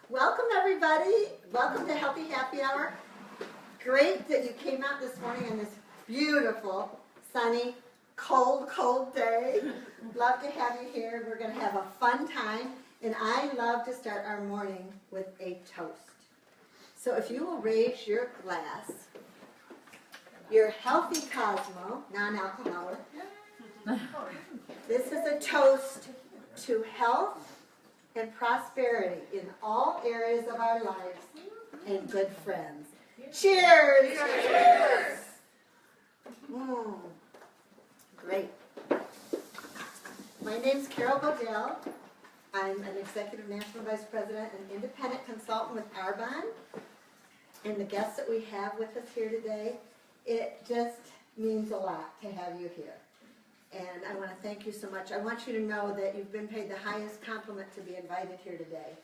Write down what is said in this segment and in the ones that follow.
Welcome everybody. Welcome to Healthy Happy Hour. Great that you came out this morning on this beautiful, sunny, cold day. Love to have you here. We're going to have a fun time, and I love to start our morning with a toast. So if you will raise your glass, your healthy Cosmo, non-alcoholic. This is a toast to health and prosperity in all areas of our lives and good friends. Cheers! Cheers! Great. My name's Carol Bowdell. I'm an Executive National Vice President and Independent Consultant with Arbonne. And the guests that we have with us here today, it just means a lot to have you here. And I want to thank you so much. I want you to know that you've been paid the highest compliment to be invited here today,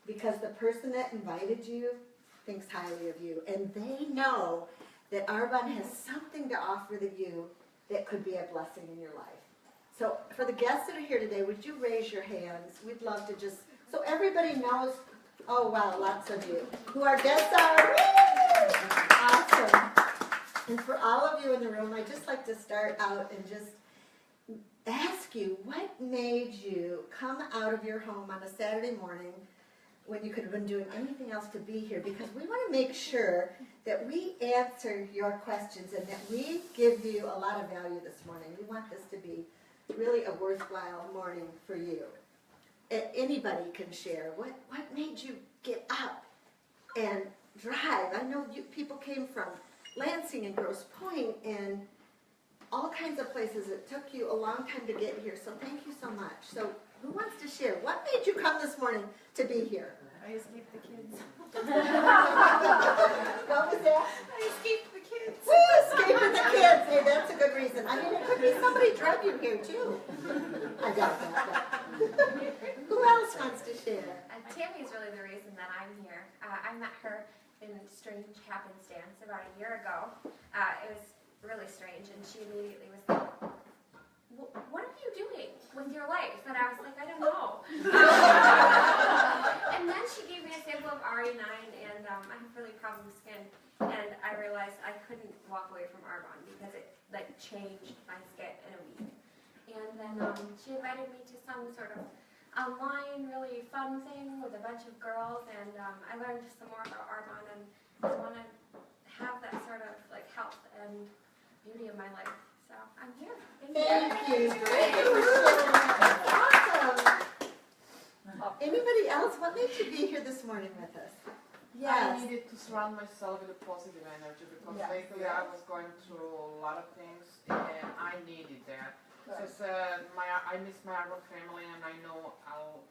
because the person that invited you thinks highly of you, and they know that Arbonne has something to offer to you that could be a blessing in your life. So for the guests that are here today, would you raise your hands? We'd love to just, so everybody knows, oh wow, lots of you, who our guests are. Awesome. And for all of you in the room, I'd just like to start out and just ask you, what made you come out of your home on a Saturday morning when you could have been doing anything else to be here? Because we want to make sure that we answer your questions and that we give you a lot of value this morning. We want this to be really a worthwhile morning for you. Anybody can share. What made you get up and drive? I know people came from Lansing and Grosse Pointe and all kinds of places. It took you a long time to get here, so thank you so much. So who wants to share? What made you come this morning to be here? I escaped the kids. What was that? I escaped the kids. Woo, escaping the kids. Hey, that's a good reason. I mean, it could be somebody drug you here, too. I doubt that. Who else wants to share? Tami is really the reason that I'm here. I met her in strange happenstance about a year ago. It was really strange, and she immediately was like, what are you doing with your life? And I was like, I don't know. And then she gave me a sample of RE9, and I have really problem skin, and I realized I couldn't walk away from Arbonne because it like changed my skin in a week. And then she invited me to some sort of online really fun thing with a bunch of girls, and I learned some more about Arbonne, and I want to have that sort of like health and beauty in my life. So I'm here. Thank you. Great. Awesome. Anybody else? What made you be here this morning with us? Yes. I needed to surround myself with a positive energy because lately I was going through a lot of things and I needed that. So I said, I miss my Arbonne family, and I know I'll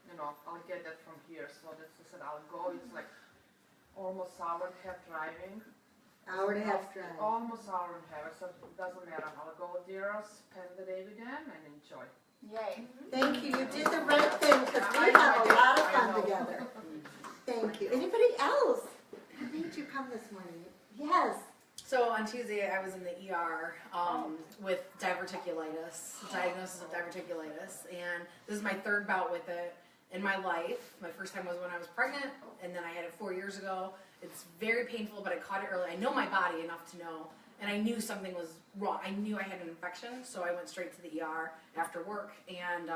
get that from here. So I said I'll go. It's like almost hour and a half driving. Hour and a half drive. Almost hour and a half. So it doesn't matter. I'll go there, spend the day with them, and enjoy. Yay. Thank you. You did the right thing because we have a lot of fun together. Thank you. Anybody else? What made you come this morning? Yes. So on Tuesday, I was in the ER with diverticulitis, diagnosis of diverticulitis, and this is my third bout with it in my life. My first time was when I was pregnant, and then I had it 4 years ago. It's very painful, but I caught it early. I know my body enough to know, and I knew something was wrong. I knew I had an infection, so I went straight to the ER after work and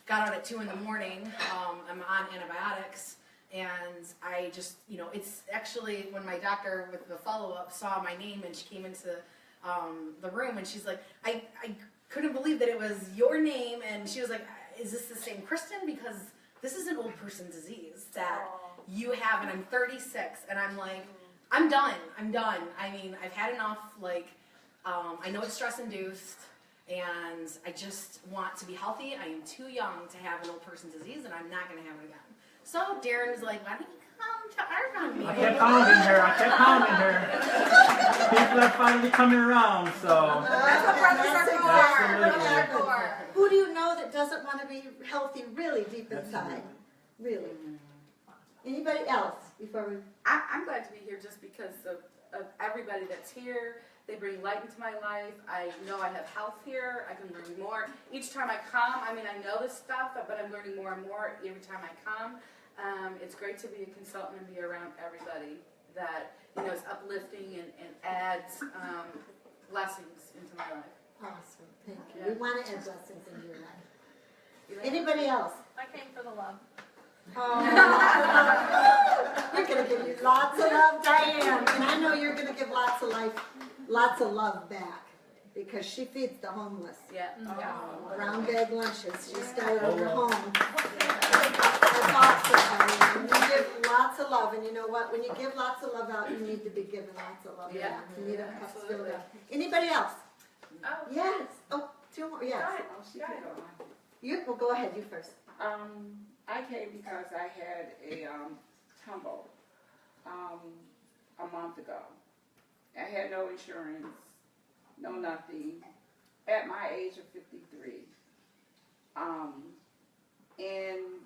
got out at 2 in the morning. I'm on antibiotics. And I just, it's actually when my doctor with the follow-up saw my name and she came into the room and she's like, I couldn't believe that it was your name. And she was like, is this the same Kristen? Because this is an old person disease that you have, and I'm 36. And I'm like, I'm done. I mean, I've had enough. Like, I know it's stress-induced, and I just want to be healthy. I am too young to have an old person disease, and I'm not going to have it again. So Darren was like, why don't you come to Arbonne meeting? I kept pounding her. People are finally coming around, so. That's what brothers are for. Who do you know that doesn't want to be healthy really deep inside? Really? Anybody else before we? I'm glad to be here just because of everybody that's here. They bring light into my life. I know I have health here. I can learn more. Each time I come, I mean, I know this stuff, but I'm learning more and more every time I come. It's great to be a consultant and be around everybody that, you know, is uplifting and adds blessings into my life. Awesome, thank you. We want to add blessings into your life. Anybody else? I came for the love. Oh, we're gonna give you lots of love, Diane, and I know you're gonna give lots of love back, because she feeds the homeless. Yeah. Brown bag lunches, she started in her home. That's awesome, Diane. You give lots of love, and you know what, when you give lots of love out, you need to be given lots of love back. You need a cup filled up. Anybody else? Oh. Yes, oh, two more, yes. Well, go ahead, you first. I came because I had a tumble a month ago. I had no insurance, no nothing, at my age of 53. And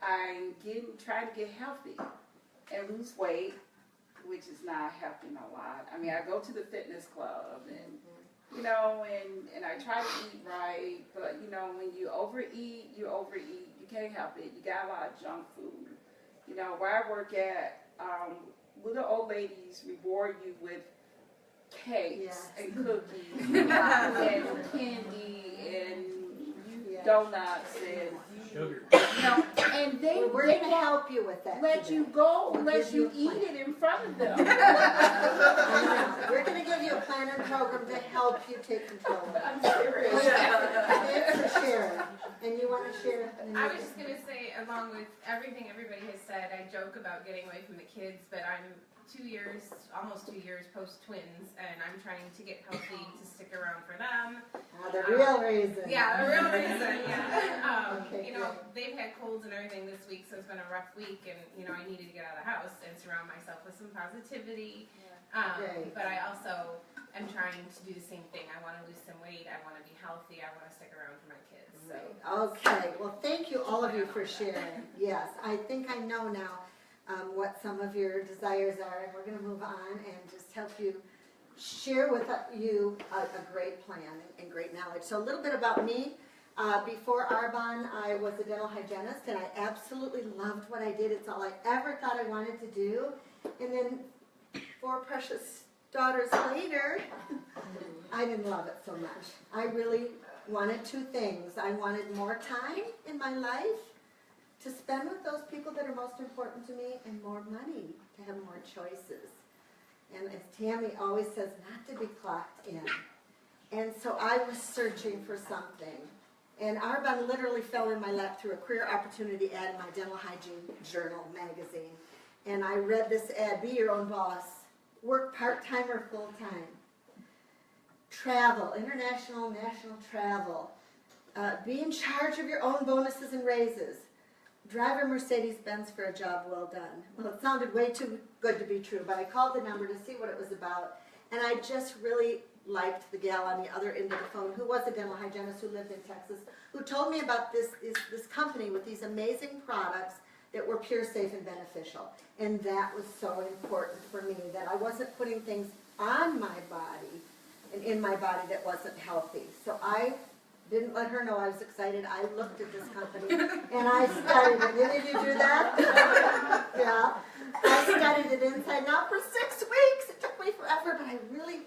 I'm trying to get healthy and lose weight, which is not helping a lot. I mean, I go to the fitness club and you know, and I try to eat right, but you know, when you overeat, you can't help it. You got a lot of junk food. You know, where I work at, little old ladies reward you with cakes and cookies and candy and donuts and Sugar. you know, and We're they gonna help you with that let today. you go We'll unless give you you a eat plan. it in front of them. I know. We're gonna give you a plan and program to help you take control of it. I'm serious. Thanks for sharing. And you wanna share? I was just gonna say, along with everything everybody has said, I joke about getting away from the kids, but I'm almost 2 years post twins, and I'm trying to get healthy to stick around for them. The real reason. Yeah, the real reason. Yeah. Okay, You know, they've had colds and everything this week, so it's been a rough week, and you know, I needed to get out of the house and surround myself with some positivity. Great. But I also am trying to do the same thing. I want to lose some weight. I want to be healthy. I want to stick around for my kids. So. Okay, well, thank you, all of you, for sharing. Yes, I think I know now what some of your desires are, and we're going to move on and just help you share with you a great plan and great knowledge. So a little bit about me. Before Arbonne, I was a dental hygienist, and I absolutely loved what I did. It's all I ever thought I wanted to do. And then 4 precious daughters later, I didn't love it so much. I really wanted 2 things. I wanted more time in my life to spend with those people that are most important to me, and more money to have more choices. And as Tami always says, not to be clocked in. And so I was searching for something. And Arbonne literally fell in my lap through a career opportunity ad in my Dental Hygiene Journal magazine. And I read this ad: be your own boss, work part-time or full-time, travel, international, national travel, be in charge of your own bonuses and raises, drive a Mercedes-Benz for a job well done. Well, it sounded way too good to be true, but I called the number to see what it was about, and I just really liked the gal on the other end of the phone, who was a dental hygienist who lived in Texas, who told me about this company with these amazing products that were pure, safe, and beneficial. And that was so important for me, that I wasn't putting things on my body and in my body that wasn't healthy. So I didn't let her know I was excited. I looked at this company and I studied it. Did you do that? Yeah. I studied it inside and out for 6 weeks. It took me forever, but I really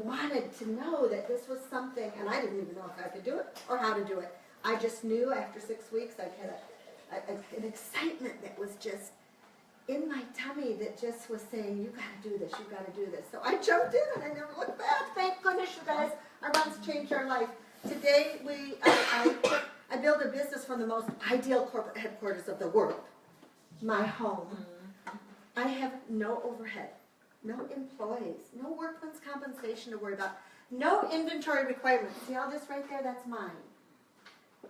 wanted to know that this was something, and I didn't even know if I could do it or how to do it. I just knew after 6 weeks I had an excitement that was just in my tummy, that just was saying, you gotta do this, you gotta do this. So I jumped in and I never looked back. Thank goodness, you guys. Arbonne's changed our life. Today, I build a business from the most ideal corporate headquarters of the world, my home. I have no overhead, no employees, no workman's compensation to worry about, no inventory requirements. See all this right there? That's mine.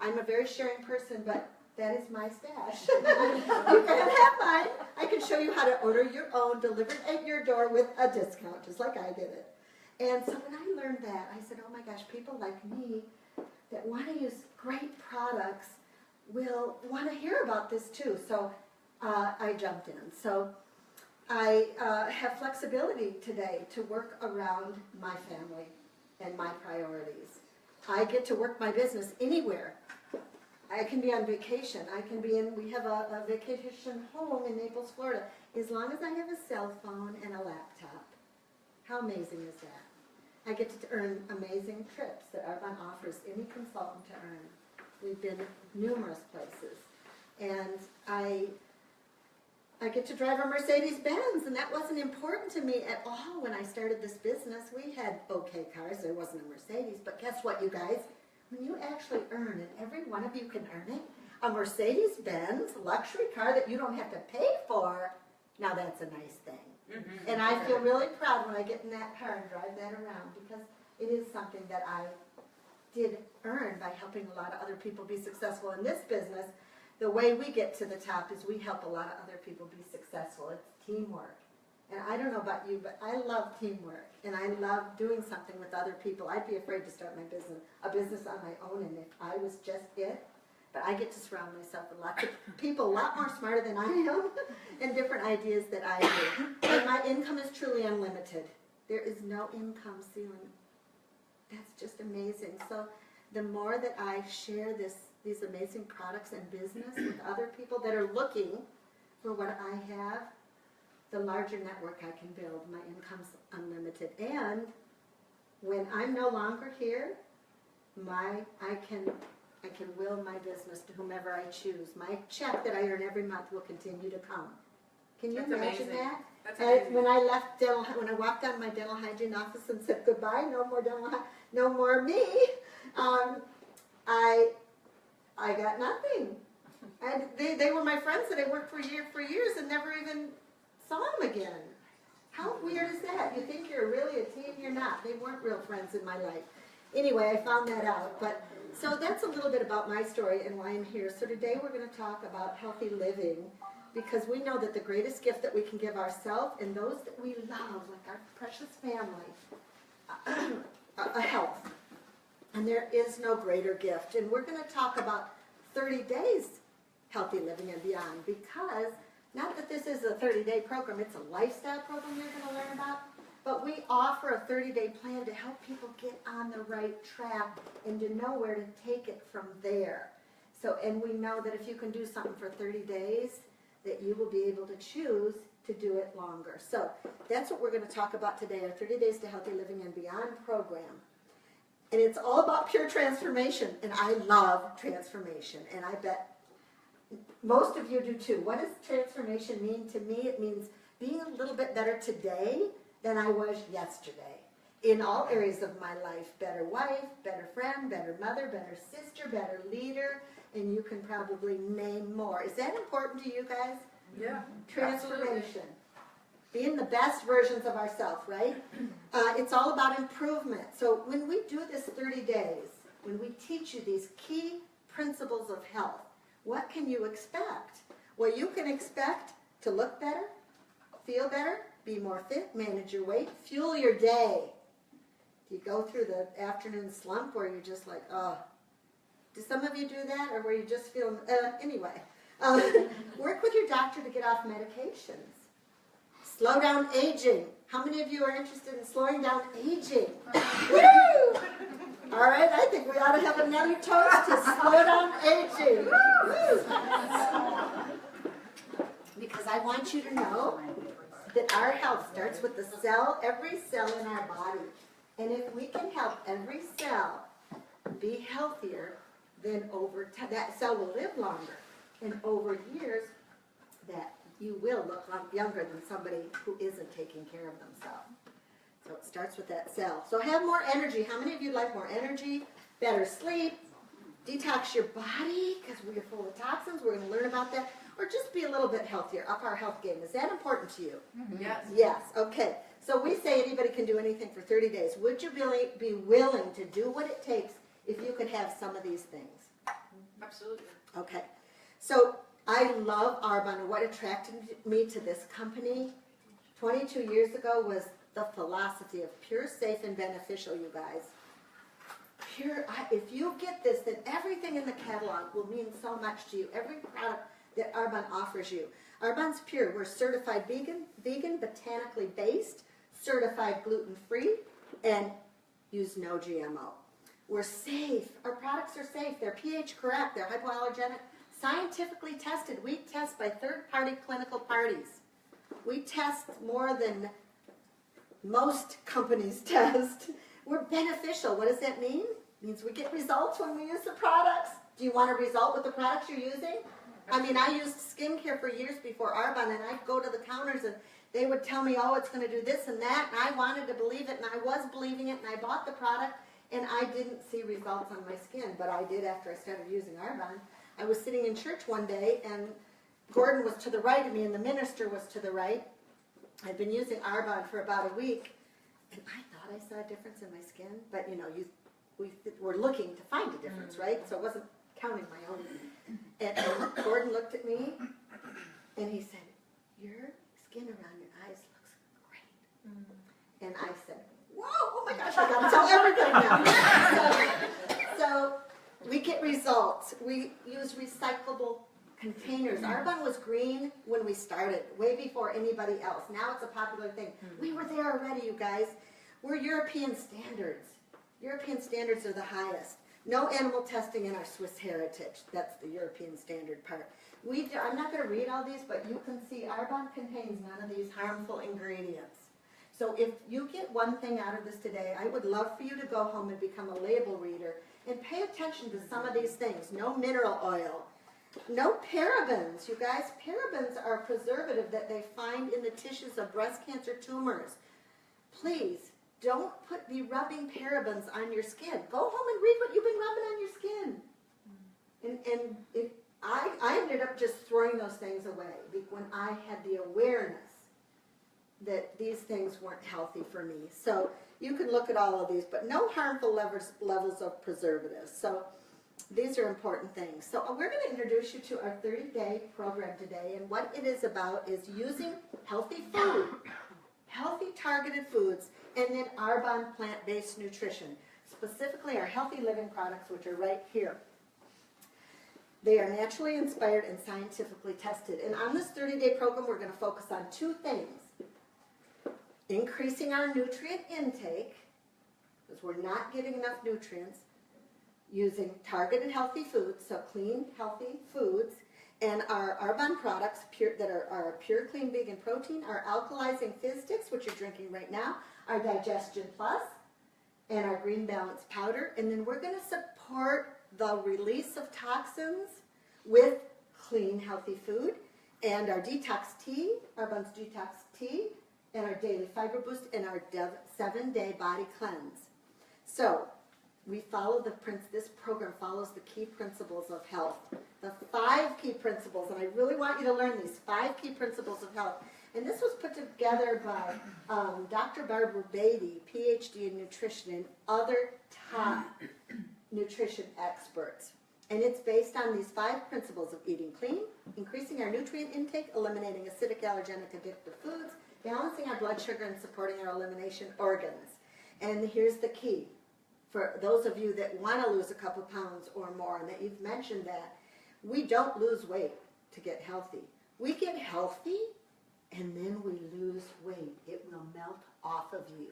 I'm a very sharing person, but that is my stash. You can have mine. I can show you how to order your own, delivered at your door with a discount, just like I did it. And so when I learned that, I said, oh my gosh, people like me that want to use great products will want to hear about this too. So I jumped in. So I have flexibility today to work around my family and my priorities. I get to work my business anywhere. I can be on vacation. We have a vacation home in Naples, Florida. As long as I have a cell phone and a laptop. How amazing is that? I get to earn amazing trips that Arbonne offers any consultant to earn. We've been numerous places. And I get to drive a Mercedes-Benz, and that wasn't important to me at all when I started this business. We had okay cars. There wasn't a Mercedes, but guess what, you guys? When you actually earn, and every one of you can earn it, a Mercedes-Benz luxury car that you don't have to pay for, now that's a nice thing. And I feel really proud when I get in that car and drive that around, because it is something that I did earn by helping a lot of other people be successful in this business. The way we get to the top is we help a lot of other people be successful. It's teamwork. And I don't know about you, but I love teamwork. And I love doing something with other people. I'd be afraid to start a business on my own, and if I was just it. But I get to surround myself with lots of people, a lot more smarter than I am, and different ideas that I do. And my income is truly unlimited. There is no income ceiling. That's just amazing. So the more that I share these amazing products and business with other people that are looking for what I have, the larger network I can build. My income's unlimited. And when I'm no longer here, I can will my business to whomever I choose. My check that I earn every month will continue to come. Can you That's imagine amazing. that? That's amazing. When I left when I walked out of my dental hygiene office and said goodbye, no more me, I got nothing. And they were my friends that I worked for years and never even saw them again. How weird is that? You think you're really a team, you're not. They weren't real friends in my life. Anyway, I found that out. But so that's a little bit about my story and why I'm here. So today we're going to talk about healthy living, because we know that the greatest gift that we can give ourselves and those that we love, like our precious family, health. And there is no greater gift. And we're going to talk about 30 days healthy living and beyond, because not that this is a 30-day program, it's a lifestyle program you're going to learn about, but we offer a 30-day plan to help people get on the right track and to know where to take it from there. So, and we know that if you can do something for 30 days, that you will be able to choose to do it longer. So that's what we're going to talk about today, our 30 Days to Healthy Living and Beyond program. And it's all about pure transformation, and I love transformation, and I bet most of you do too. What does transformation mean to me? It means being a little bit better today than I was yesterday. In all areas of my life, better wife, better friend, better mother, better sister, better leader, and you can probably name more. Is that important to you guys? Yeah. Transformation. Absolutely. Being the best versions of ourselves, right? It's all about improvement. So when we do this 30 days, when we teach you these key principles of health, what can you expect? Well, you can expect to look better, feel better, be more fit, manage your weight, fuel your day. Do you go through the afternoon slump where you're just like, oh, do some of you do that? Or where you just feel, anyway. Work with your doctor to get off medications. Slow down aging. How many of you are interested in slowing down aging? Woo! All right, I think we ought to have another toast to slow down aging. Because I want you to know that our health starts with the cell, every cell in our body. And if we can help every cell be healthier, then over time, that cell will live longer. And over years, that you will look younger than somebody who isn't taking care of themselves. So it starts with that cell. So have more energy. How many of you like more energy, better sleep, detox your body because we're full of toxins? We're going to learn about that. Or just be a little bit healthier, up our health game. Is that important to you? Mm-hmm. Yes. Yes, okay. So we say anybody can do anything for 30 days. Would you really be willing to do what it takes if you could have some of these things? Absolutely. Okay. So I love Arbonne, and what attracted me to this company 22 years ago was the philosophy of pure, safe, and beneficial, you guys. Pure, if you get this, then everything in the catalog will mean so much to you. Every product that Arbonne offers you. Arbonne's pure. We're certified vegan, botanically based, certified gluten-free, and use no GMO. We're safe. Our products are safe. They're pH correct. They're hypoallergenic. Scientifically tested. We test by third-party clinical parties. We test more than most companies test. We're beneficial. What does that mean? It means we get results when we use the products. Do you want a result with the products you're using? I mean, I used skincare for years before Arbonne, and I'd go to the counters and they would tell me, oh, it's going to do this and that, and I wanted to believe it, and I was believing it, and I bought the product, and I didn't see results on my skin, but I did after I started using Arbonne. I was sitting in church one day, and Gordon was to the right of me, and the minister was to the right. I'd been using Arbonne for about a week, and I thought I saw a difference in my skin, but you know, we're looking to find a difference, right? So it wasn't counting my own. And Gordon looked at me, and he said, your skin around your eyes looks great. And I said, whoa, oh my gosh, I gotta tell everything now. So we get results. We use recyclable containers. Arbonne was green when we started, way before anybody else. Now it's a popular thing. We were there already, you guys. We're European standards. European standards are the highest. No animal testing in our Swiss heritage. That's the European standard part. I'm not going to read all these, but you can see Arbonne contains none of these harmful ingredients. So if you get one thing out of this today, I would love for you to go home and become a label reader and pay attention to some of these things. No mineral oil. No parabens, you guys. Parabens are a preservative that they find in the tissues of breast cancer tumors. Please, don't be rubbing parabens on your skin. Go home and read what you've been rubbing on your skin. I ended up just throwing those things away when I had the awareness that these things weren't healthy for me. So you can look at all of these, but no harmful levels of preservatives. So these are important things. So we're going to introduce you to our 30-day program today, and what it is about is using healthy food, healthy targeted foods, and then Arbonne plant-based nutrition, specifically our healthy living products, which are right here. They are naturally inspired and scientifically tested. And on this 30-day program, we're going to focus on two things. Increasing our nutrient intake, because we're not getting enough nutrients, using targeted healthy foods, so clean, healthy foods, and our Arbonne products that are pure, clean, vegan protein, our alkalizing fizz sticks, which you're drinking right now, our Digestion Plus, and our Green Balance powder. And then we're going to support the release of toxins with clean, healthy food, and our detox tea, Arbonne's detox tea, and our daily fiber boost, and our 7-day body cleanse. So we follow this program follows the key principles of health. The 5 key principles, and I really want you to learn these 5 key principles of health. And this was put together by Dr. Barbara Beatty, PhD in nutrition, and other top nutrition experts. And it's based on these 5 principles of eating clean, increasing our nutrient intake, eliminating acidic, allergenic, addictive foods, balancing our blood sugar, and supporting our elimination organs. And here's the key. For those of you that want to lose a couple pounds or more, and that you've mentioned that, we don't lose weight to get healthy. We get healthy, and then we lose weight. It will melt off of you.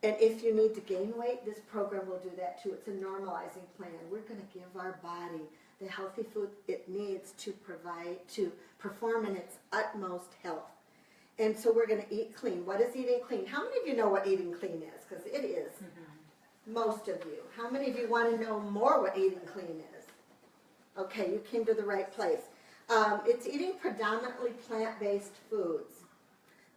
And if you need to gain weight, this program will do that too. It's a normalizing plan. We're going to give our body the healthy food it needs to perform in its utmost health. And so we're going to eat clean. What is eating clean? How many of you know what eating clean is? Because it is. Most of you. How many of you want to know more what eating clean is? Okay, you came to the right place. It's eating predominantly plant-based foods,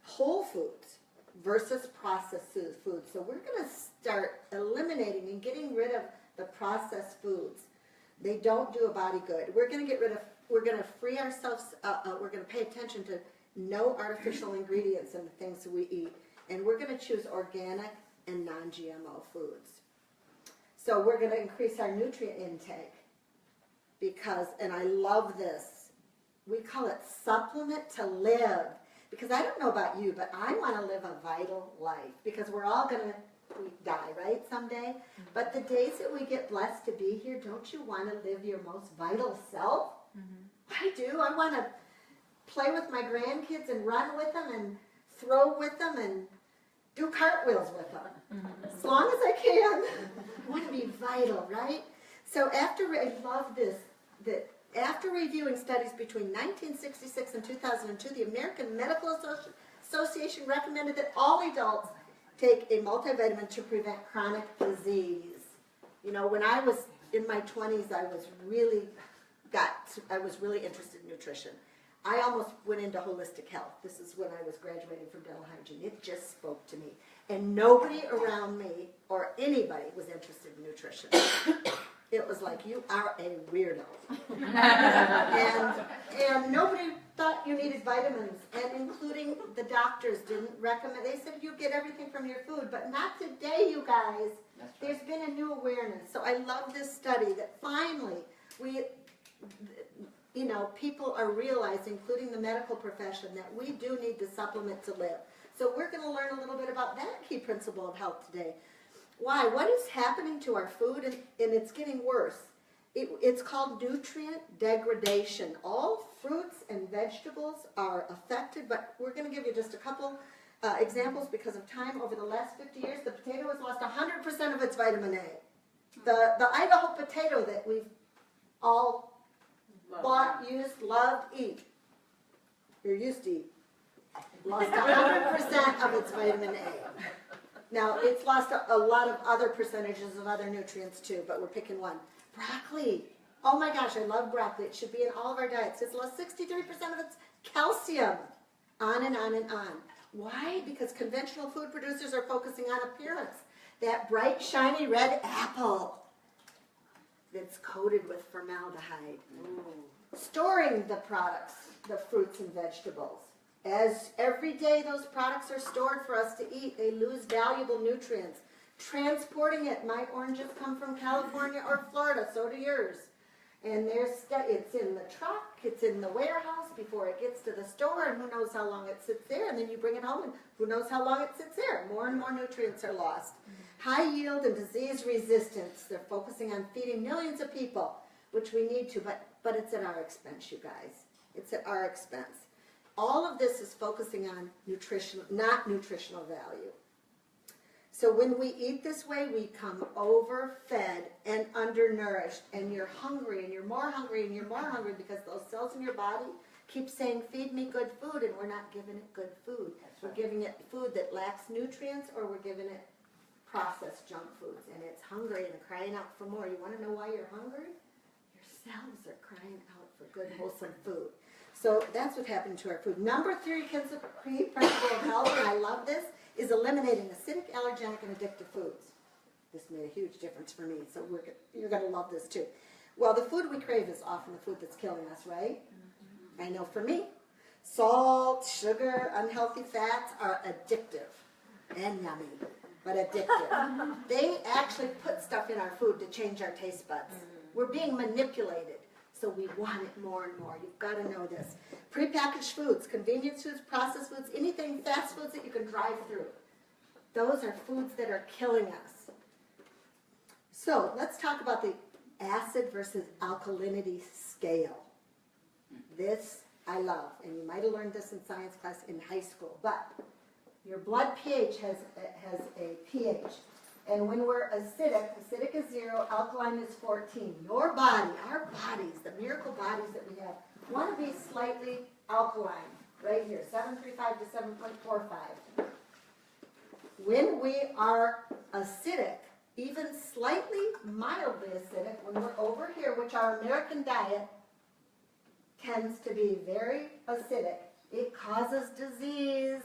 whole foods versus processed foods. So we're going to start eliminating and getting rid of the processed foods. They don't do a body good. We're going to free ourselves, we're going to pay attention to no artificial ingredients in the things that we eat. And we're going to choose organic and non-GMO foods. So we're going to increase our nutrient intake because, and I love this, we call it supplement to live. Because I don't know about you, but I want to live a vital life. Because we're all going to die, right, someday? But the days that we get blessed to be here, don't you want to live your most vital self? I do. I want to play with my grandkids and run with them and throw with them and do cartwheels with them. As long as I can. I want to be vital, right? So I love this, that after reviewing studies between 1966 and 2002, the American Medical Association recommended that all adults take a multivitamin to prevent chronic disease. You know, when I was in my 20s, I was really interested in nutrition. I almost went into holistic health. This is when I was graduating from dental hygiene. It just spoke to me. And nobody around me or anybody was interested in nutrition. It was like, you are a weirdo. and nobody thought you needed vitamins, and including the doctors didn't recommend. They said you get everything from your food, but not today, you guys. There's been a new awareness. So I love this study that finally people are realizing, including the medical profession, that we do need to supplement to live. So we're going to learn a little bit about that key principle of health today. Why? What is happening to our food? And it's getting worse. It's called nutrient degradation. All fruits and vegetables are affected, but we're going to give you just a couple examples because of time. Over the last 50 years, the potato has lost 100% of its vitamin A. The Idaho potato that we've all bought, used, loved, eat, or used to eat, lost 100% of its vitamin A. Now, it's lost a lot of other percentages of other nutrients too, but we're picking one. Broccoli. Oh my gosh, I love broccoli. It should be in all of our diets. It's lost 63% of its calcium. On and on and on. Why? Because conventional food producers are focusing on appearance. That bright, shiny red apple that's coated with formaldehyde. Storing the products, the fruits and vegetables. As every day those products are stored for us to eat, they lose valuable nutrients. Transporting it, my oranges come from California or Florida, so do yours. And it's in the truck, it's in the warehouse before it gets to the store, and who knows how long it sits there, and then you bring it home, and who knows how long it sits there. More and more nutrients are lost. High yield and disease resistance, they're focusing on feeding millions of people, which we need to, but it's at our expense, you guys. It's at our expense. All of this is focusing on nutrition, not nutritional value. So when we eat this way, we come overfed and undernourished, and you're hungry, and you're more hungry, and you're more hungry because those cells in your body keep saying, feed me good food, and we're not giving it good food. We're giving it food that lacks nutrients, or we're giving it processed junk foods, and it's hungry and crying out for more. You want to know why you're hungry? Your cells are crying out for good, wholesome food. So that's what happened to our food. Number 3 principle of health, and I love this, is eliminating acidic, allergenic, and addictive foods. This made a huge difference for me, so you're going to love this too. Well, the food we crave is often the food that's killing us, right? I know for me, salt, sugar, unhealthy fats are addictive and yummy, but addictive. They actually put stuff in our food to change our taste buds. We're being manipulated. So we want it more and more. You've got to know this. Prepackaged foods, convenience foods, processed foods, anything, fast foods that you can drive through. Those are foods that are killing us. So let's talk about the acid versus alkalinity scale. This I love, and you might have learned this in science class in high school, but your blood pH has a pH. And when we're acidic is 0, alkaline is 14. Your body, our bodies, the miracle bodies that we have, want to be slightly alkaline. Right here, 7.35 to 7.45. When we are acidic, even slightly mildly acidic, when we're over here, which our American diet tends to be very acidic, it causes disease.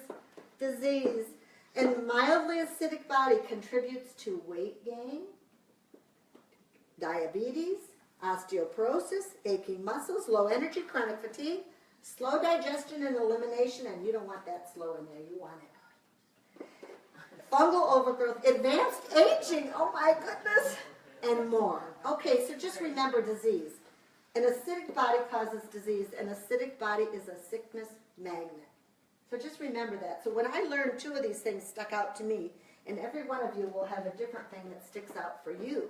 And mildly acidic body contributes to weight gain, diabetes, osteoporosis, aching muscles, low energy, chronic fatigue, slow digestion and elimination, and you don't want that slow in there, you want it. Fungal overgrowth, advanced aging, oh my goodness, and more. Okay, so just remember disease. An acidic body causes disease. An acidic body is a sickness magnet. So just remember that. So when I learned 2 of these things stuck out to me, and every one of you will have a different thing that sticks out for you.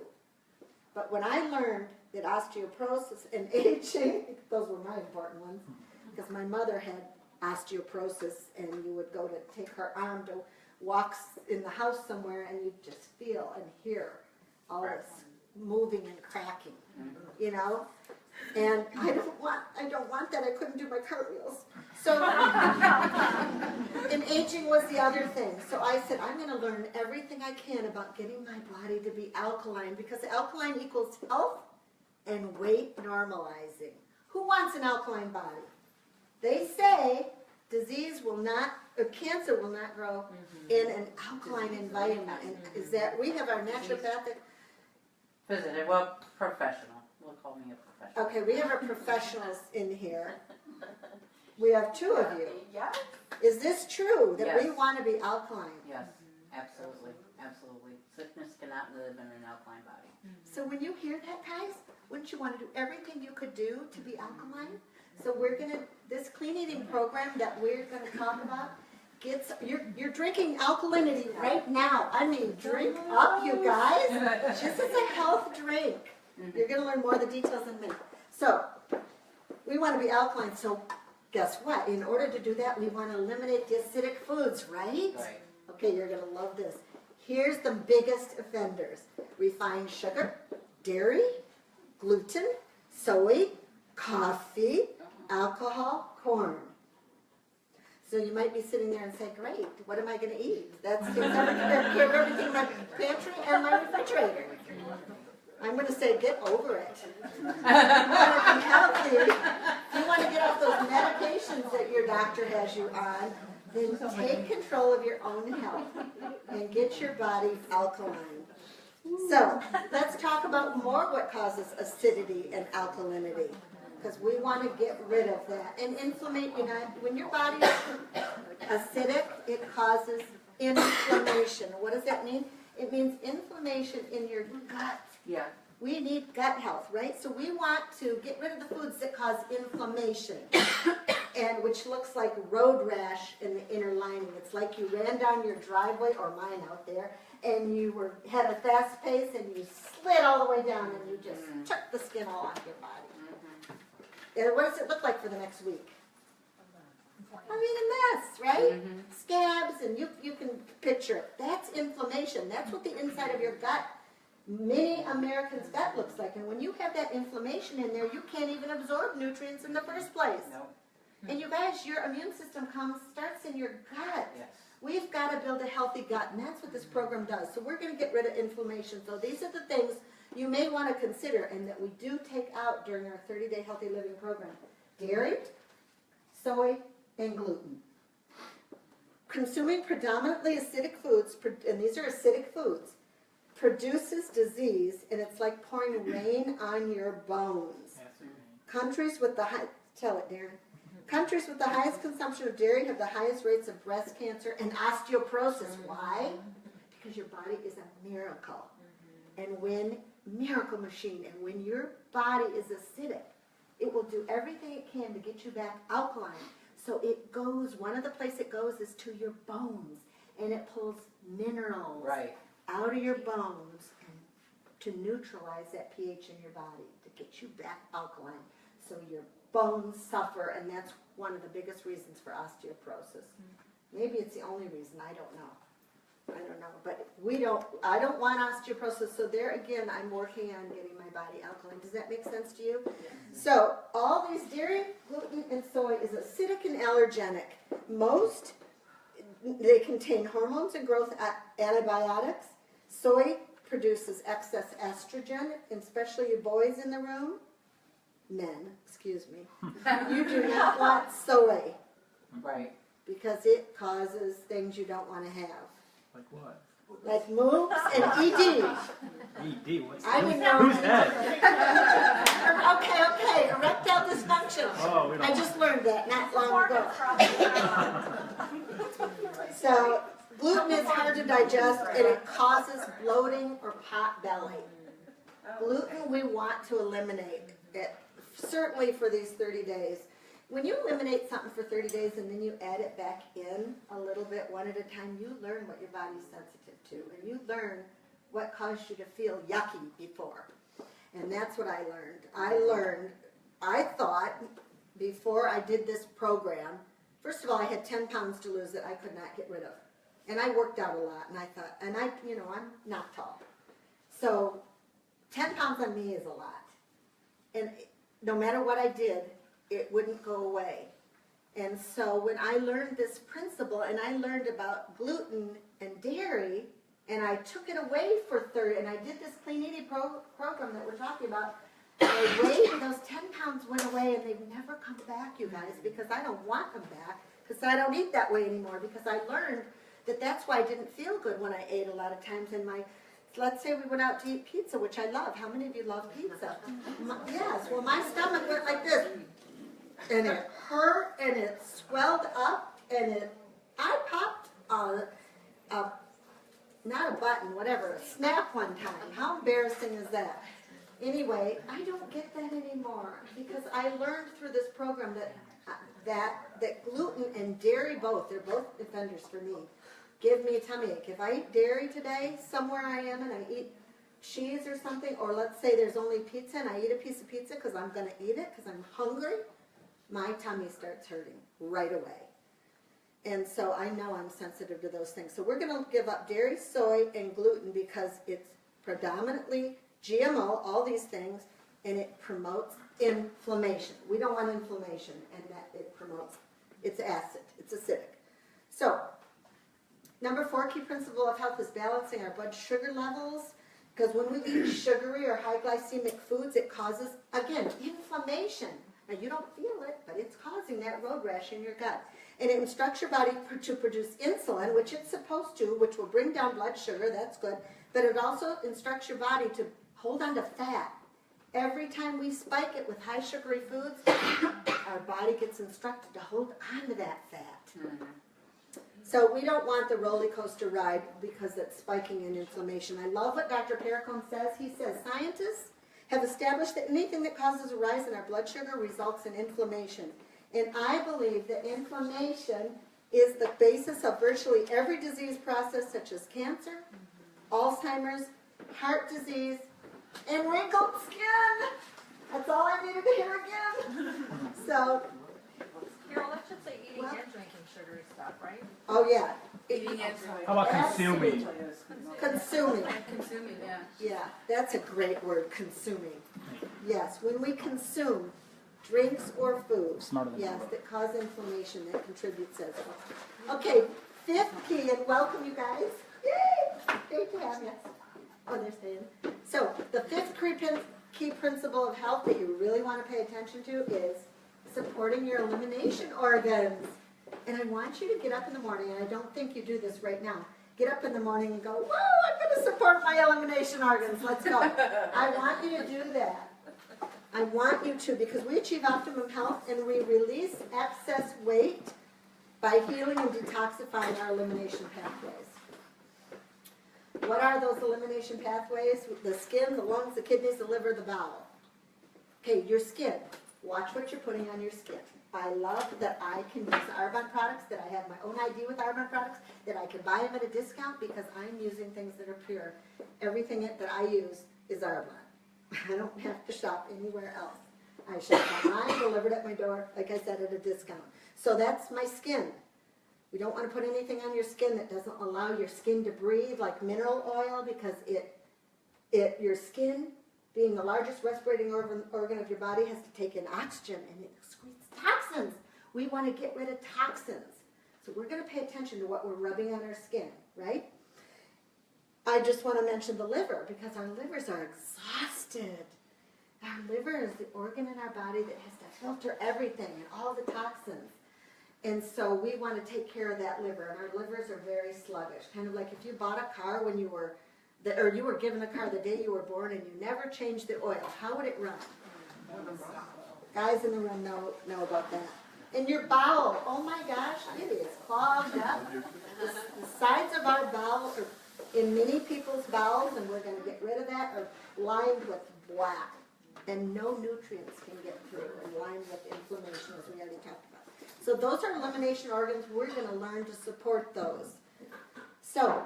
But when I learned that osteoporosis and aging, those were my important ones, because my mother had osteoporosis, and you would go to take her arm to walks in the house somewhere and you just feel and hear all this moving and cracking, you know? And I don't want that. I couldn't do my cartwheels. So, and aging was the other thing. So I said, I'm going to learn everything I can about getting my body to be alkaline, because alkaline equals health and weight normalizing. Who wants an alkaline body? They say disease will not, or cancer will not grow in an alkaline environment. And is that, we have our naturopathic. Professional. We'll call me a professional. Okay, we have our professionals in here. We have two of you. Yes. Is this true, that we Yes. want to be alkaline? Yes, absolutely, absolutely. Sickness cannot live in an alkaline body. So when you hear that, guys, wouldn't you want to do everything you could do to be alkaline? So we're going to, this clean eating program that we're going to talk about, you're drinking alkalinity right now. I mean, drink up, you guys. This is a health drink. You're going to learn more of the details in a minute. So, we want to be alkaline, so guess what? In order to do that, we want to eliminate the acidic foods, right? Right. Okay, you're going to love this. Here's the biggest offenders. Refined sugar, dairy, gluten, soy, coffee, alcohol, corn. So you might be sitting there and say, great, what am I going to eat? That's takes care of everything in my pantry and my refrigerator. I'm going to say, get over it. You want to be healthy, you want to get off those medications that your doctor has you on, then take control of your own health and get your body alkaline. So, let's talk about more what causes acidity and alkalinity, because we want to get rid of that. And when your body is acidic, it causes inflammation. What does that mean? It means inflammation in your gut. Yeah. We need gut health, right? So we want to get rid of the foods that cause inflammation, and which looks like road rash in the inner lining. It's like you ran down your driveway, or mine out there, and you had a fast pace, and you slid all the way down, and you just took the skin all off your body. And what does it look like for the next week? I mean, a mess, right? Scabs, and you can picture it. That's inflammation. That's what the inside of your gut, many Americans' gut looks like. And when you have that inflammation in there, you can't even absorb nutrients in the first place. No. And you guys, your immune system starts in your gut. Yes. We've got to build a healthy gut, and that's what this program does. So we're going to get rid of inflammation. So these are the things you may want to consider, and that we do take out during our 30-day healthy living program. Dairy, soy, and gluten. Consuming predominantly acidic foods, and these are acidic foods, produces disease, and it's like pouring rain on your bones. Countries with the Countries with the highest consumption of dairy have the highest rates of breast cancer and osteoporosis. Why? Because your body is a miracle. And when your body is acidic, it will do everything it can to get you back alkaline. So it goes, one of the places it goes is to your bones, and it pulls minerals out of your bones and to neutralize that pH in your body, to get you back alkaline. So your bones suffer, and that's one of the biggest reasons for osteoporosis. Maybe it's the only reason, I don't know. But I don't want osteoporosis, so there again, I'm working on getting my body alkaline. Does that make sense to you? Yes. So, all these dairy, gluten, and soy is acidic and allergenic. They contain hormones and growth antibiotics. Soy produces excess estrogen, and especially you boys in the room, men, excuse me, you do not want soy. Right. Because it causes things you don't want to have. Like what? Like moves and ED. ED, what's I would know. Who's that? Okay, erectile dysfunction. Oh, we don't. I just learned that not long ago. So, gluten is hard to digest, and it causes bloating or pot belly. Gluten we want to eliminate, certainly for these 30 days. When you eliminate something for 30 days and then you add it back in a little bit, one at a time, you learn what your body's sensitive to. And you learn what caused you to feel yucky before. And that's what I learned. I thought, before I did this program, first of all, I had 10 pounds to lose that I could not get rid of. And I worked out a lot, and I thought, and I, you know, I'm not tall. So 10 pounds on me is a lot. And no matter what I did, it wouldn't go away. And so when I learned this principle, and I learned about gluten and dairy, and I took it away for 30, and I did this clean eating program that we're talking about, I weighed, those 10 pounds went away, and they've never come back, you guys, because I don't want them back, because I don't eat that way anymore, because I learned that that's why I didn't feel good when I ate a lot of times in my, let's say we went out to eat pizza, which I love. How many of you love pizza? Yes, well my stomach went like this, and it hurt, and it swelled up, and I popped not a button, whatever, a snap one time. How embarrassing is that? Anyway, I don't get that anymore because I learned through this program that gluten and dairy they're both offenders for me. Give me a tummy ache. If I eat dairy today, somewhere I am, and I eat cheese or something, or let's say there's only pizza and I eat a piece of pizza because I'm going to eat it because I'm hungry, my tummy starts hurting right away. And so I know I'm sensitive to those things. So we're going to give up dairy, soy, and gluten because it's predominantly GMO, all these things, and it promotes inflammation. We don't want inflammation, and that it promotes, it's acid, it's acidic. So, number 4 key principle of health is balancing our blood sugar levels, because when we eat sugary or high glycemic foods, it causes, again, inflammation. Now, you don't feel it, but it's causing that road rash in your gut. And it instructs your body to produce insulin, which it's supposed to, which will bring down blood sugar, that's good, but it also instructs your body to hold on to fat. Every time we spike it with high sugary foods, our body gets instructed to hold on to that fat. So we don't want the roller coaster ride because it's spiking in inflammation. I love what Dr. Perricone says. He says, scientists have established that anything that causes a rise in our blood sugar results in inflammation. And I believe that inflammation is the basis of virtually every disease process such as cancer, Alzheimer's, heart disease, and wrinkled skin. That's all I needed to hear again. So, Carol, that should say eating and drinking sugary stuff, right? oh yeah. Eating and How about consuming? Consuming. consuming, yeah. Yeah, that's a great word, consuming. Yes, when we consume drinks or food, Smarter than yes, that cause inflammation, that contributes as well. Okay, 5th key, and welcome you guys. Yay! Great to have you. Oh, they're staying. So, the 5th key principle of health that you really want to pay attention to is supporting your elimination organs. And I want you to get up in the morning, and I don't think you do this right now. Get up in the morning and go, whoa, I'm going to support my elimination organs. Let's go. I want you to do that. I want you to, because we achieve optimum health and we release excess weight by healing and detoxifying our elimination pathways. What are those elimination pathways? The skin, the lungs, the kidneys, the liver, the bowel. Okay, your skin. Watch what you're putting on your skin. I love that I can use Arbonne products, that I have my own ID with Arbonne products, that I can buy them at a discount because I'm using things that are pure. Everything that I use is Arbonne. I don't have to shop anywhere else. I shop online, delivered at my door, like I said, at a discount. So that's my skin. You don't want to put anything on your skin that doesn't allow your skin to breathe, like mineral oil, because your skin, being the largest respirating organ of your body, has to take in oxygen and it excretes toxins. We want to get rid of toxins. So we're going to pay attention to what we're rubbing on our skin, right? I just want to mention the liver, because our livers are exhausted. Our liver is the organ in our body that has to filter everything and all the toxins. And so we want to take care of that liver, and our livers are very sluggish. Kind of like if you bought a car when you were, or you were given a car the day you were born and you never changed the oil, how would it run? Guys in the room know about that. And your bowel, oh my gosh, it is clogged up. The sides of our bowel, or in many people's bowels, and we're going to get rid of that, are lined with black. And no nutrients can get through, and lined with inflammation, as we already talked about. So those are elimination organs. We're going to learn to support those. So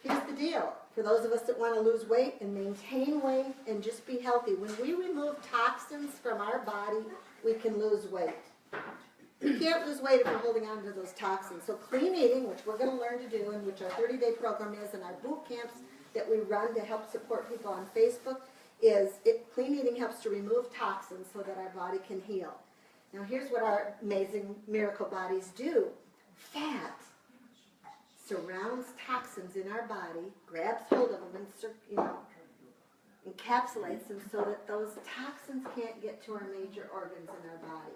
here's the deal. For those of us that want to lose weight and maintain weight and just be healthy, when we remove toxins from our body, we can lose weight. You can't lose weight if you're holding on to those toxins. So clean eating, which we're going to learn to do, and which our 30-day program is, and our boot camps that we run to help support people on Facebook, clean eating helps to remove toxins so that our body can heal. Now here's what our amazing miracle bodies do. Fat surrounds toxins in our body, grabs hold of them, and encapsulates them so that those toxins can't get to our major organs in our body.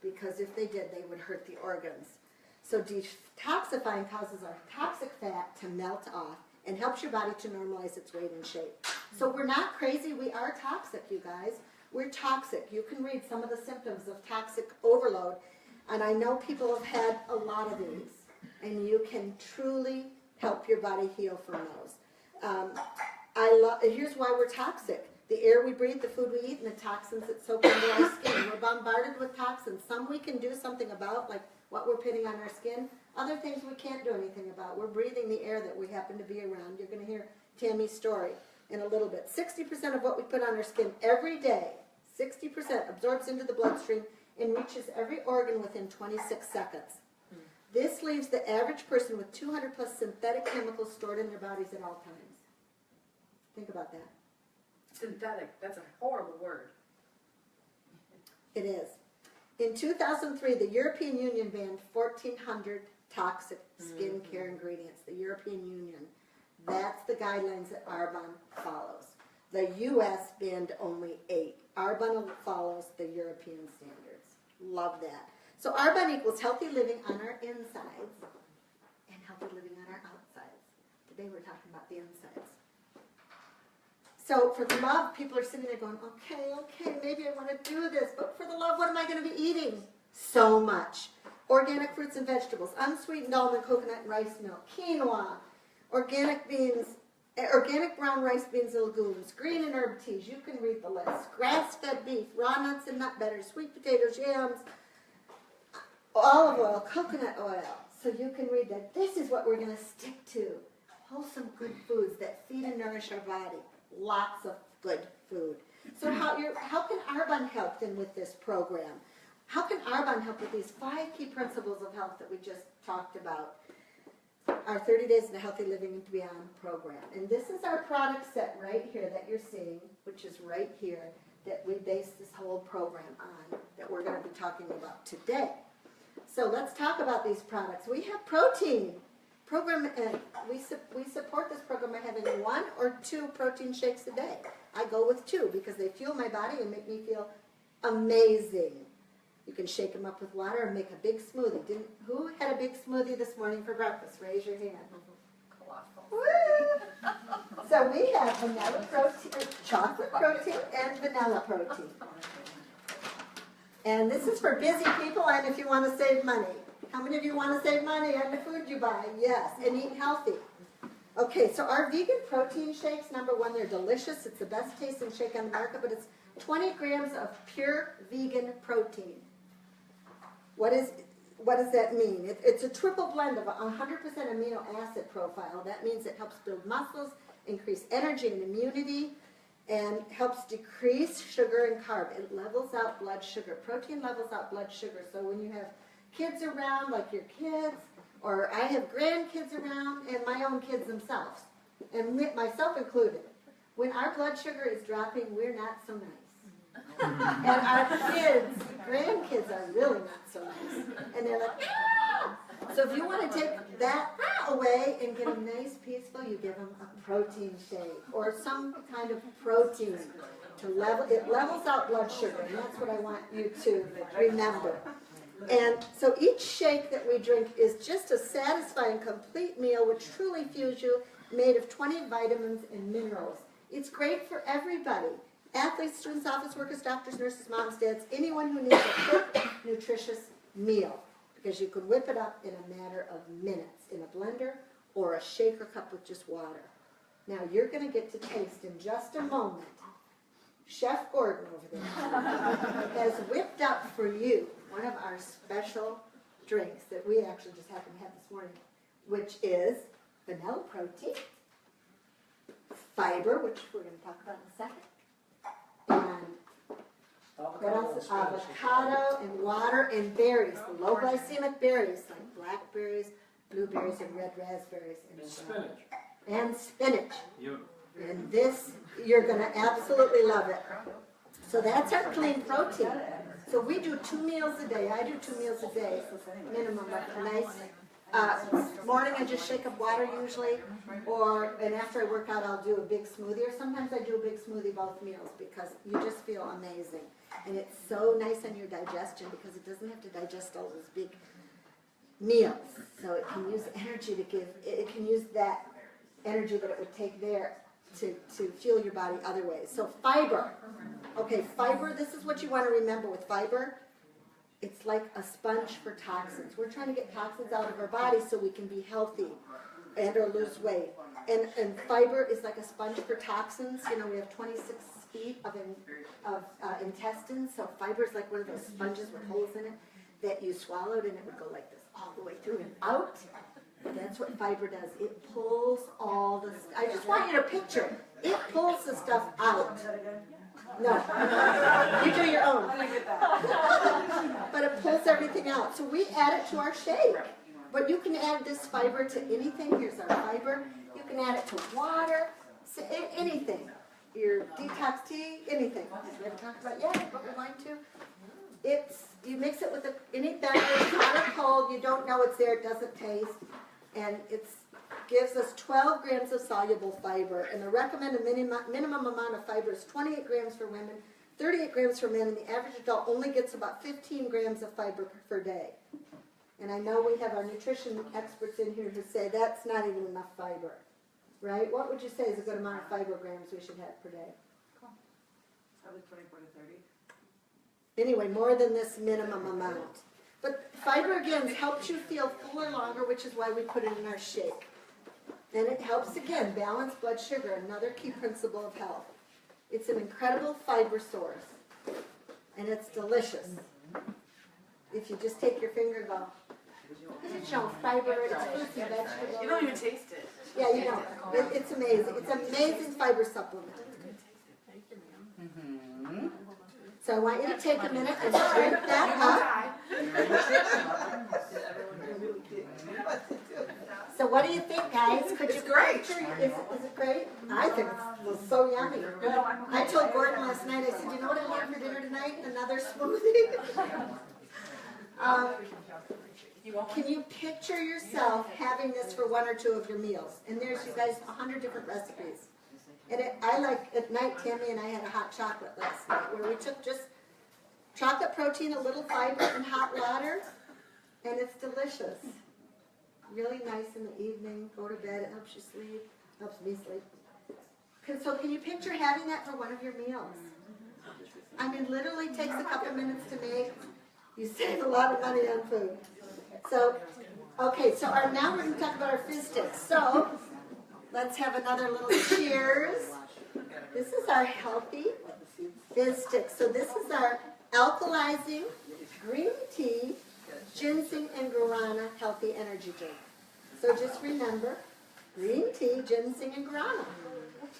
Because if they did, they would hurt the organs. So detoxifying causes our toxic fat to melt off and helps your body to normalize its weight and shape. So we're not crazy, we are toxic, you guys. We're toxic. You can read some of the symptoms of toxic overload, and I know people have had a lot of these, and you can truly help your body heal from those. Here's why we're toxic. The air we breathe, the food we eat, and the toxins that soak into our skin. We're bombarded with toxins. Some we can do something about, like what we're putting on our skin. Other things we can't do anything about. We're breathing the air that we happen to be around. You're going to hear Tami's story in a little bit. 60% of what we put on our skin every day, 60% absorbs into the bloodstream and reaches every organ within 26 seconds. This leaves the average person with 200 plus synthetic chemicals stored in their bodies at all times. Think about that. Synthetic, that's a horrible word. It is. In 2003, the European Union banned 1,400 toxic skincare ingredients. The European Union. That's the guidelines that Arbonne follows. The U.S. banned only 8. Arbonne follows the European standards. Love that. So Arbonne equals healthy living on our insides and healthy living on our outsides. Today we're talking about the insides. So for the love, people are sitting there going, okay, maybe I want to do this, but for the love, what am I going to be eating? So much. Organic fruits and vegetables, unsweetened almond, coconut, and rice milk, quinoa, organic beans, organic brown rice beans and legumes, green and herb teas, you can read the list, grass-fed beef, raw nuts and nut butter, sweet potatoes, yams, olive oil, coconut oil. So you can read that this is what we're going to stick to. Wholesome, good foods that feed and nourish our body. Lots of good food. So how can Arbonne help then with this program? How can Arbonne help with these 5 key principles of health that we just talked about? Our 30 Days in a Healthy Living and Beyond program. And this is our product set right here that you're seeing, which is right here, that we base this whole program on, that we're going to be talking about today. So let's talk about these products. We have protein. We support this program by having 1 or 2 protein shakes a day. I go with 2 because they fuel my body and make me feel amazing. You can shake them up with water and make a big smoothie. Who had a big smoothie this morning for breakfast? Raise your hand. Woo! So we have vanilla protein, chocolate protein, and vanilla protein. And this is for busy people and if you want to save money. How many of you want to save money on the food you buy? Yes, and eat healthy. Okay, so our vegan protein shakes, number 1, they're delicious. It's the best tasting shake on the market, but it's 20 grams of pure vegan protein. What does that mean? It's a triple blend of 100% amino acid profile. That means it helps build muscles, increase energy and immunity, and helps decrease sugar and carb. It levels out blood sugar. Protein levels out blood sugar. So when you have kids around, like your kids, or I have grandkids around, and my own kids themselves, and myself included, when our blood sugar is dropping, we're not so nice. And our kids, grandkids are really not so nice. And they're like, ah! So if you want to take that away and get them nice, peaceful, you give them a protein shake or some kind of protein to it levels out blood sugar, and that's what I want you to remember. And so each shake that we drink is just a satisfying, complete meal which truly fuels you, made of 20 vitamins and minerals. It's great for everybody. Athletes, students, office workers, doctors, nurses, moms, dads, anyone who needs a quick, nutritious meal. Because you can whip it up in a matter of minutes in a blender or a shaker cup with just water. Now you're going to get to taste in just a moment. Chef Gordon over there has whipped up for you one of our special drinks that we actually just happened to have this morning, which is vanilla protein, fiber, which we're going to talk about in a second, and What else? Avocado and water and berries, low glycemic berries like blackberries, blueberries, and red raspberries. And spinach. And spinach. You. And this, you're gonna absolutely love it. So that's our clean protein. So we do 2 meals a day. I do 2 meals a day, so minimum of nice. Morning I just shake up water usually, and after I work out I'll do a big smoothie, or sometimes I do a big smoothie both meals because you just feel amazing. And it's so nice on your digestion because it doesn't have to digest all those big meals. So it can use energy to give, it can use that energy that it would take there to fuel your body other ways. So fiber. Okay, fiber, this is what you want to remember with fiber. It's like a sponge for toxins. We're trying to get toxins out of our body so we can be healthy and or lose weight. And fiber is like a sponge for toxins. You know, we have 26 feet of intestines, so fiber is like one of those sponges with holes in it that you swallowed and it would go like this all the way through and out. That's what fiber does. It pulls all the stuff. I just want you to picture. It pulls the stuff out. No. You do your own. But it pulls everything out. So we add it to our shake. But you can add this fiber to anything. Here's our fiber. You can add it to water, anything. Your detox tea, anything. We haven't talked about yet, but we're going to. You mix it with any beverage, hot or cold. You don't know it's there. It doesn't taste. And it gives us 12 grams of soluble fiber. And the recommended minimum amount of fiber is 28 grams for women, 38 grams for men. And the average adult only gets about 15 grams of fiber per day. And I know we have our nutrition experts in here who say that's not even enough fiber. Right? What would you say is a good amount of fiber grams we should have per day? Probably 24 to 30. Anyway, more than this minimum amount. But fiber, again, helps you feel fuller longer, which is why we put it in our shake. And it helps, again, balance blood sugar, another key principle of health. It's an incredible fiber source. And it's delicious. If you just take your finger and go, it's no fiber, it's fruits and vegetables. You don't even taste it. Yeah, you don't. It's amazing. It's an amazing fiber supplement. So I want you to take a minute and drink that up. So what do you think, guys? It's great. Is it great? I think it's so yummy. I told Gordon last night, I said, you know what I want for dinner tonight? Another smoothie. Can you picture yourself having this for 1 or 2 of your meals? And there's, you guys, 100 different recipes. And I like, at night, Tami and I had a hot chocolate last night where we took just chocolate protein, a little fiber, and hot water, and it's delicious. Really nice in the evening, go to bed, it helps you sleep, helps me sleep. So can you picture having that for one of your meals? I mean, literally takes a couple minutes to make. You save a lot of money on food. So, okay, so now we're going to talk about our fizz sticks. So, let's have another little cheers. This is our healthy fizz stick. So this is our alkalizing green tea, ginseng and guarana healthy energy drink. So just remember, green tea, ginseng and guarana.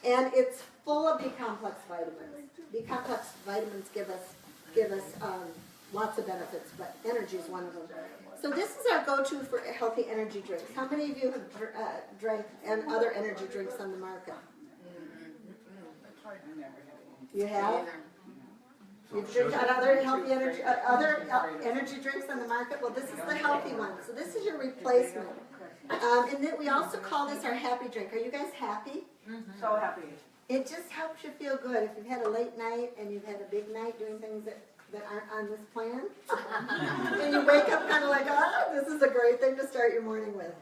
And it's full of B-complex vitamins. B-complex vitamins give us lots of benefits, but energy is one of them. So this is our go-to for healthy energy drinks. How many of you have drank and other energy drinks on the market? You have? You've drank other healthy energy, energy drinks on the market? Well, this is the healthy one. So this is your replacement. And then we also call this our happy drink. Are you guys happy? So happy. It just helps you feel good. If you've had a late night and you've had a big night doing things that aren't on this plan, and you wake up kind of like, this is a great thing to start your morning with.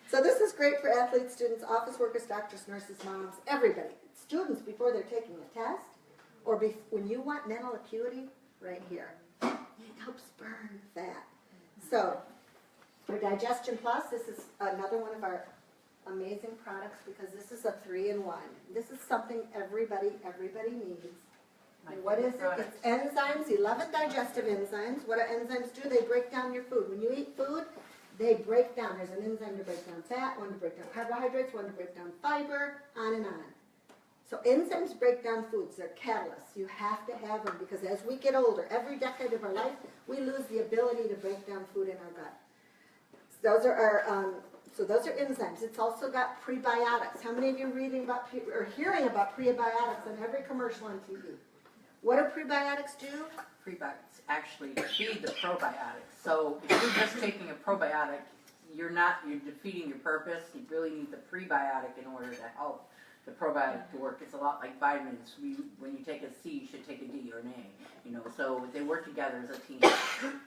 So this is great for athletes, students, office workers, doctors, nurses, moms, everybody. Students before they're taking a test, or when you want mental acuity, right here. It helps burn fat. So for Digestion Plus, this is another one of our amazing products because this is a 3-in-1. This is something everybody needs. And what is it? It's enzymes, 11 digestive enzymes. What do enzymes do? They break down your food. When you eat food, they break down. There's an enzyme to break down fat, one to break down carbohydrates, one to break down fiber, on and on. So enzymes break down foods. They're catalysts. You have to have them because as we get older, every decade of our life, we lose the ability to break down food in our gut. Those are our, so those are enzymes. It's also got prebiotics. How many of you are reading about or hearing about prebiotics on every commercial on TV? What do prebiotics do? Prebiotics actually feed the probiotics. So if you're just taking a probiotic, you're defeating your purpose. You really need the prebiotic in order to help the probiotic to work. It's a lot like vitamins. When you take a C, you should take a D or an A. You know, so they work together as a team.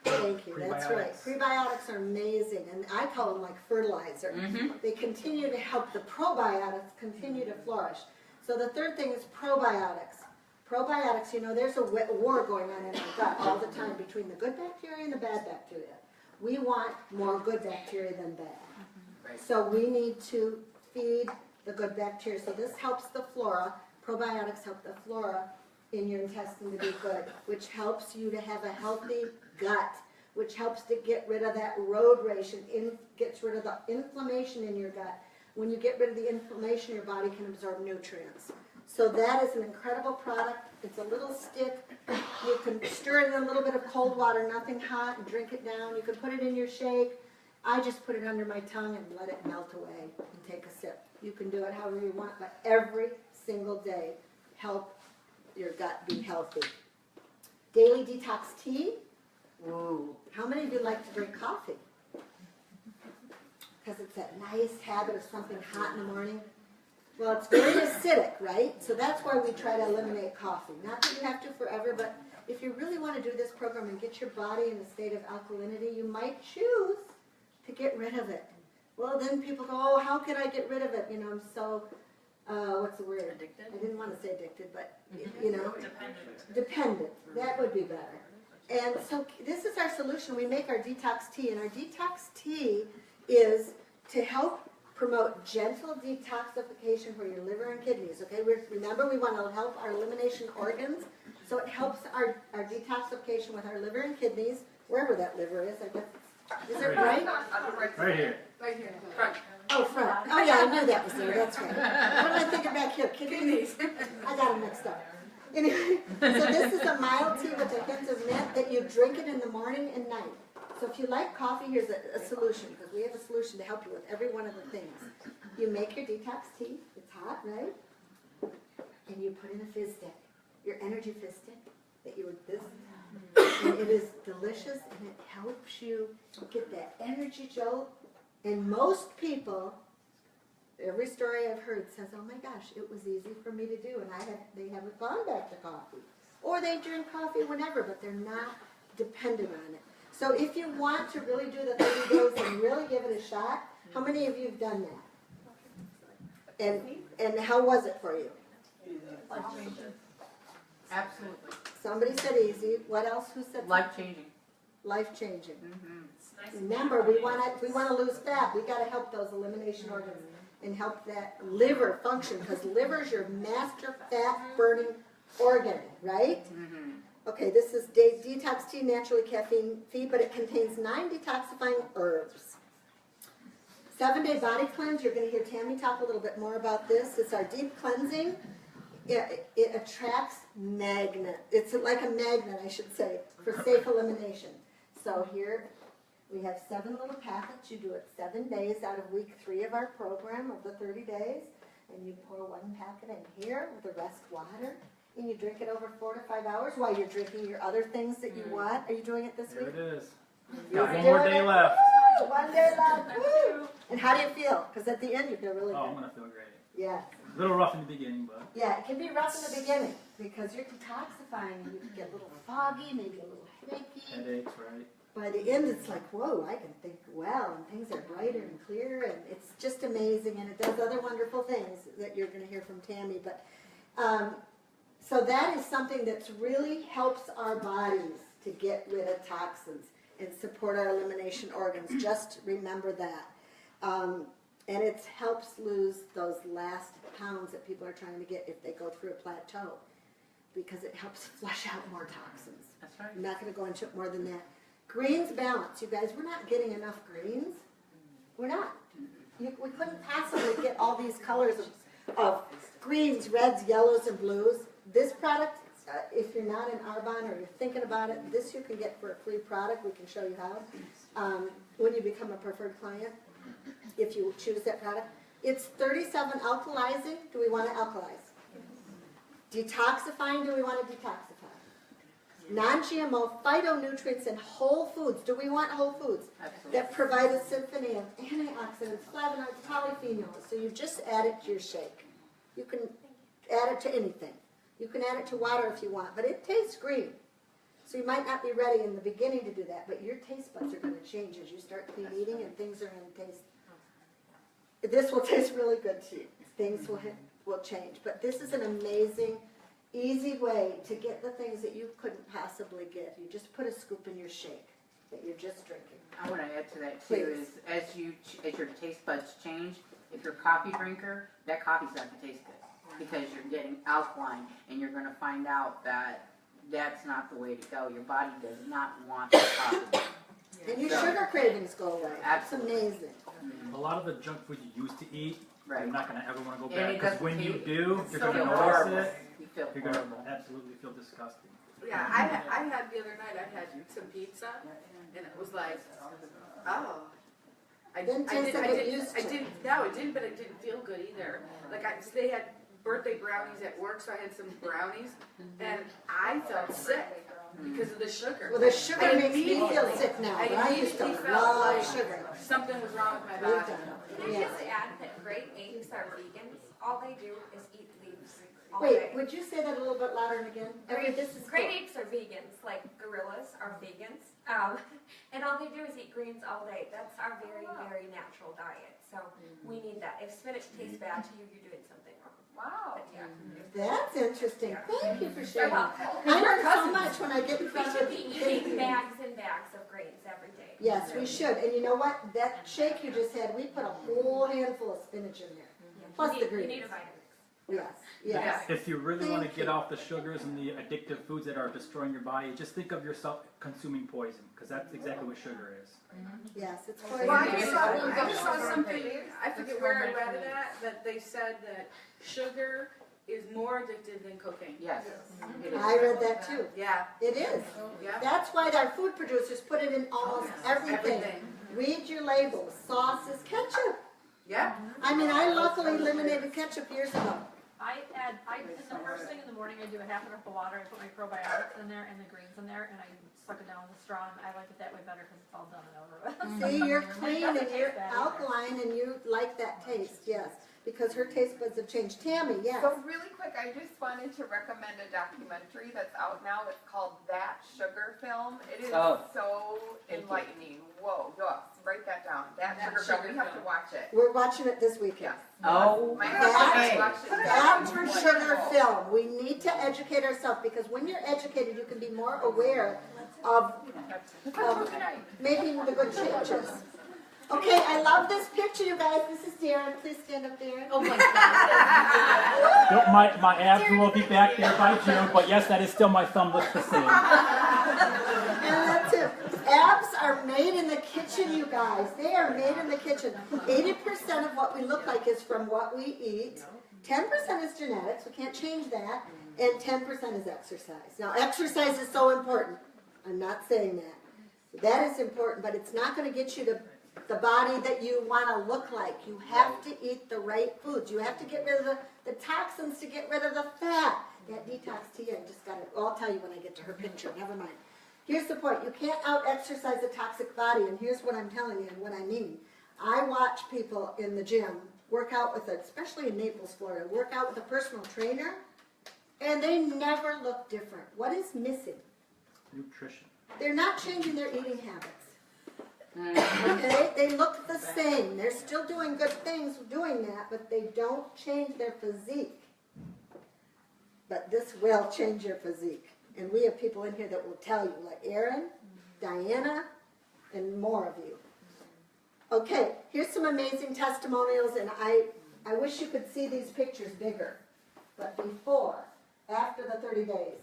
Thank you. That's right. Prebiotics are amazing, and I call them like fertilizer. They continue to help the probiotics continue to flourish. So the third thing is probiotics. Probiotics, you know, there's a war going on in our gut all the time between the good bacteria and the bad bacteria. We want more good bacteria than bad. Right. So we need to feed the good bacteria. So this helps the flora. Probiotics help the flora in your intestine to be good, which helps you to have a healthy gut, which helps to get rid of that road rash and gets rid of the inflammation in your gut. When you get rid of the inflammation, your body can absorb nutrients. So that is an incredible product. It's a little stick. You can stir it in a little bit of cold water, nothing hot, and drink it down. You can put it in your shake. I just put it under my tongue and let it melt away and take a sip. You can do it however you want, but every single day, help your gut be healthy. Daily detox tea. Ooh. How many of you like to drink coffee? Because it's that nice habit of something hot in the morning. Well, it's very acidic, right? So that's why we try to eliminate coffee. Not that you have to forever, but if you really want to do this program and get your body in a state of alkalinity, you might choose to get rid of it. Well, then people go, oh, how can I get rid of it? You know, I'm so, what's the word? Addicted? I didn't want to say addicted, but, you know. Dependent. That would be better. And so this is our solution. We make our detox tea, and our detox tea is to help promote gentle detoxification for your liver and kidneys, okay? Remember, we want to help our elimination organs, so it helps our detoxification with our liver and kidneys, wherever that liver is, I guess. Is it right? Right here. Right here, front. Oh, front. Oh, yeah, I knew that was there, that's right. What am I thinking back here? Kidneys? I got them mixed up. Anyway, so this is a mild tea with a hint of mint that you drink it in the morning and night. So if you like coffee, here's a solution, because we have a solution to help you with every one of the things. You make your detox tea. It's hot, right? And you put in a fizz stick, your energy fizz stick that you would this. And it is delicious, and it helps you get that energy jolt. And most people, every story I've heard says, oh my gosh, it was easy for me to do, and they haven't gone back to coffee. Or they drink coffee whenever, but they're not dependent on it. So if you want to really do the 30 days and really give it a shot, how many of you have done that? And how was it for you? Absolutely. Somebody said easy. What else? Who said Life-changing. life-changing? Mm-hmm. Remember, we want to lose fat. We got to help those elimination organs and help that liver function, because liver is your master fat-burning organ, right? Mm-hmm. Okay, this is detox tea, naturally caffeine-free, but it contains 9 detoxifying herbs. 7-day body cleanse. You're going to hear Tami talk a little bit more about this. It's our deep cleansing. It attracts magnet. It's like a magnet, I should say, for safe elimination. So here we have 7 little packets. You do it 7 days out of week 3 of our program of the 30 days. And you pour 1 packet in here with the rest water. And you drink it over 4 to 5 hours while you're drinking your other things that you want. Are you doing it this There week? it is. You're Got one more doing day it? left. Woo! 1 day left. Woo! And how do you feel? Because at the end you feel really Oh, I'm good. gonna feel great. Yeah. A little rough in the beginning, but Yeah, it can be rough in the beginning because you're detoxifying and you can get a little foggy, maybe a little headachy. headaches, right? By the end, it's like, whoa, I can think well, and things are brighter and clearer, and it's just amazing, and it does other wonderful things that you're going to hear from Tami. But so that is something that really helps our bodies to get rid of toxins and support our elimination organs. Just remember that. And it helps lose those last pounds that people are trying to get if they go through a plateau, because it helps flush out more toxins. That's right. I'm not going to go into it more than that. Greens balance. You guys, we're not getting enough greens. We're not. We couldn't possibly get all these colors of greens, reds, yellows, and blues. This product, if you're not in Arbonne or you're thinking about it, this you can get for a free product. We can show you how. When you become a preferred client, if you choose that product. It's 37 alkalizing. Do we want to alkalize? Detoxifying. Do we want to detoxify? Non-GMO phytonutrients and whole foods. Do we want whole foods? Absolutely. That provide a symphony of antioxidants, flavonoids, polyphenols. So you just add it to your shake. You can add it to anything. You can add it to water if you want, but it tastes green. So you might not be ready in the beginning to do that, but your taste buds are going to change as you start clean eating and things are going to taste. This will taste really good to you. Things will change. But this is an amazing, easy way to get the things that you couldn't possibly get. You just put a scoop in your shake that you're just drinking. I want to add to that too, Please. is as your taste buds change, if you're a coffee drinker, that coffee's not going to taste good because you're getting alkaline, and you're going to find out that that's not the way to go. Your body does not want the coffee. And your sugar cravings go away. That's Absolutely. amazing. A lot of the junk food you used to eat, Right. you're not going to ever want to go And back. it Because doesn't when you taste- do, it's you're so going to horrible. notice it. You feel You're going to horrible. absolutely feel disgusting. Yeah, I had the other night, I had some pizza, and it was like, oh. Didn't taste like it used to. No, it didn't, but it didn't feel good either. Like, they had birthday brownies at work, so I had some brownies, and I felt sick because of the sugar. Well, the sugar I makes me feel immediately- sick now, but I used to immediately felt love like sugar. something was wrong with my We've body. done it. Can I Yeah. just add that great apes are vegans? All they do is eat leaves all Wait, day. would you say that a little bit louder again? This is Great cool. apes are vegans, like gorillas are vegans, and all they do is eat greens all day. That's our very, very natural diet. So we need that. If spinach tastes bad to you, you're doing something wrong. Wow. But yeah. That's interesting. Thank you for You're sharing. welcome. I learn so much when I get in We front should of be things. eating bags and bags of grains every day. Yes, we should. And you know what? That shake you just had, we put a whole handful of spinach in there. Plus the You greens. need a Vitamix. Yes, yes. If you really want to Thank get you. off the sugars and the addictive foods that are destroying your body, just think of yourself consuming poison, because that's exactly what sugar is. Yes, it's Well, quite I just saw something, I That's forget where I fermented read it at, that they said that sugar is more addictive than cocaine. Yes. It is. I read that too. Yeah, It is. yeah. That's why our food producers put it in almost everything. Read your labels, sauces, ketchup. Yeah. I mean, I luckily eliminated ketchup years ago. In the first thing in the morning, I do a half a cup of water, I put my probiotics in there and the greens in there, and I suck it down with a straw, and I like it that way better because it's all done and over with. See, you're clean and Doesn't you're taste bad either. alkaline and you like that taste, yes. Because her taste buds have changed. Tammy, yes. So really quick, I just wanted to recommend a documentary that's out now. It's called That Sugar Film. It is Oh. so enlightening. Whoa, yes, write that down. That Sugar Film. We have to watch it. We're watching it this weekend. Yes. Oh, My That- husband watched it. That It's sugar wonderful. film. We need to educate ourselves because when you're educated, you can be more aware of making the good changes. Okay, I love this picture, you guys. This is Darren. Please stand up, Darren. Oh my God. My abs will be back there by June, but yes, that is still my thumb looks the same. And that's it. Abs are made in the kitchen, you guys. They are made in the kitchen. 80% of what we look like is from what we eat. 10% is genetics. We can't change that. And 10% is exercise. Now, exercise is so important. I'm not saying that. That is important, but it's not going to get you the body that you want to look like. You have to eat the right foods. You have to get rid of the toxins to get rid of the fat. That detox tea, I just got it. Well, I'll tell you when I get to her picture. Never mind. Here's the point. You can't out-exercise a toxic body, and here's what I'm telling you and what I mean. I watch people in the gym work out with, especially in Naples, Florida, work out with a personal trainer, and they never look different. What is missing? Nutrition. They're not changing their eating habits. Okay? They look the same. They're still doing good things doing that, but they don't change their physique. But this will change your physique. And we have people in here that will tell you, like Erin, Diana, and more of you. Okay, here's some amazing testimonials, and I wish you could see these pictures bigger. But before, after the 30 days,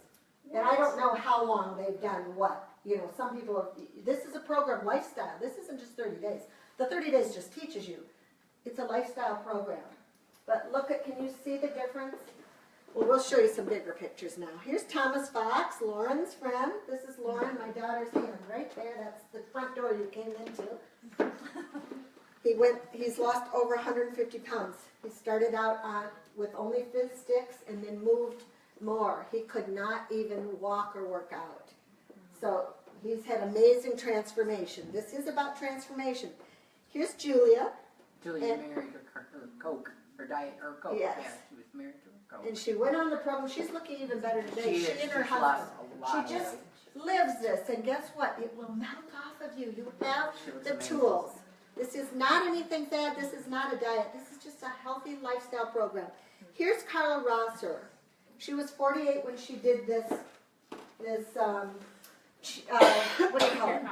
and I don't know how long they've done what. You know, some people have, this is a program, lifestyle. This isn't just 30 days. The 30 days just teaches you. It's a lifestyle program. But look at, can you see the difference? Well, we'll show you some bigger pictures now. Here's Thomas Fox, Lauren's friend. This is Lauren, my daughter's hand, right there. That's the front door you came into. He's lost over 150 pounds. He started out with only fizz sticks and then moved more. He could not even walk or work out. So he's had amazing transformation. This is about transformation. Here's Julia. Julia married her Coke, her diet, her Coke. Yes. Yeah, she was married to her Coke. And she went on the program. She's looking even better today. She and her she's husband. lost a lot She of just weight. lives this, and guess what? It will melt off of you. You have She was the amazing. tools. This is not anything bad. This is not a diet. This is just a healthy lifestyle program. Here's Carla Rosser. She was 48 when she did this what do you call it?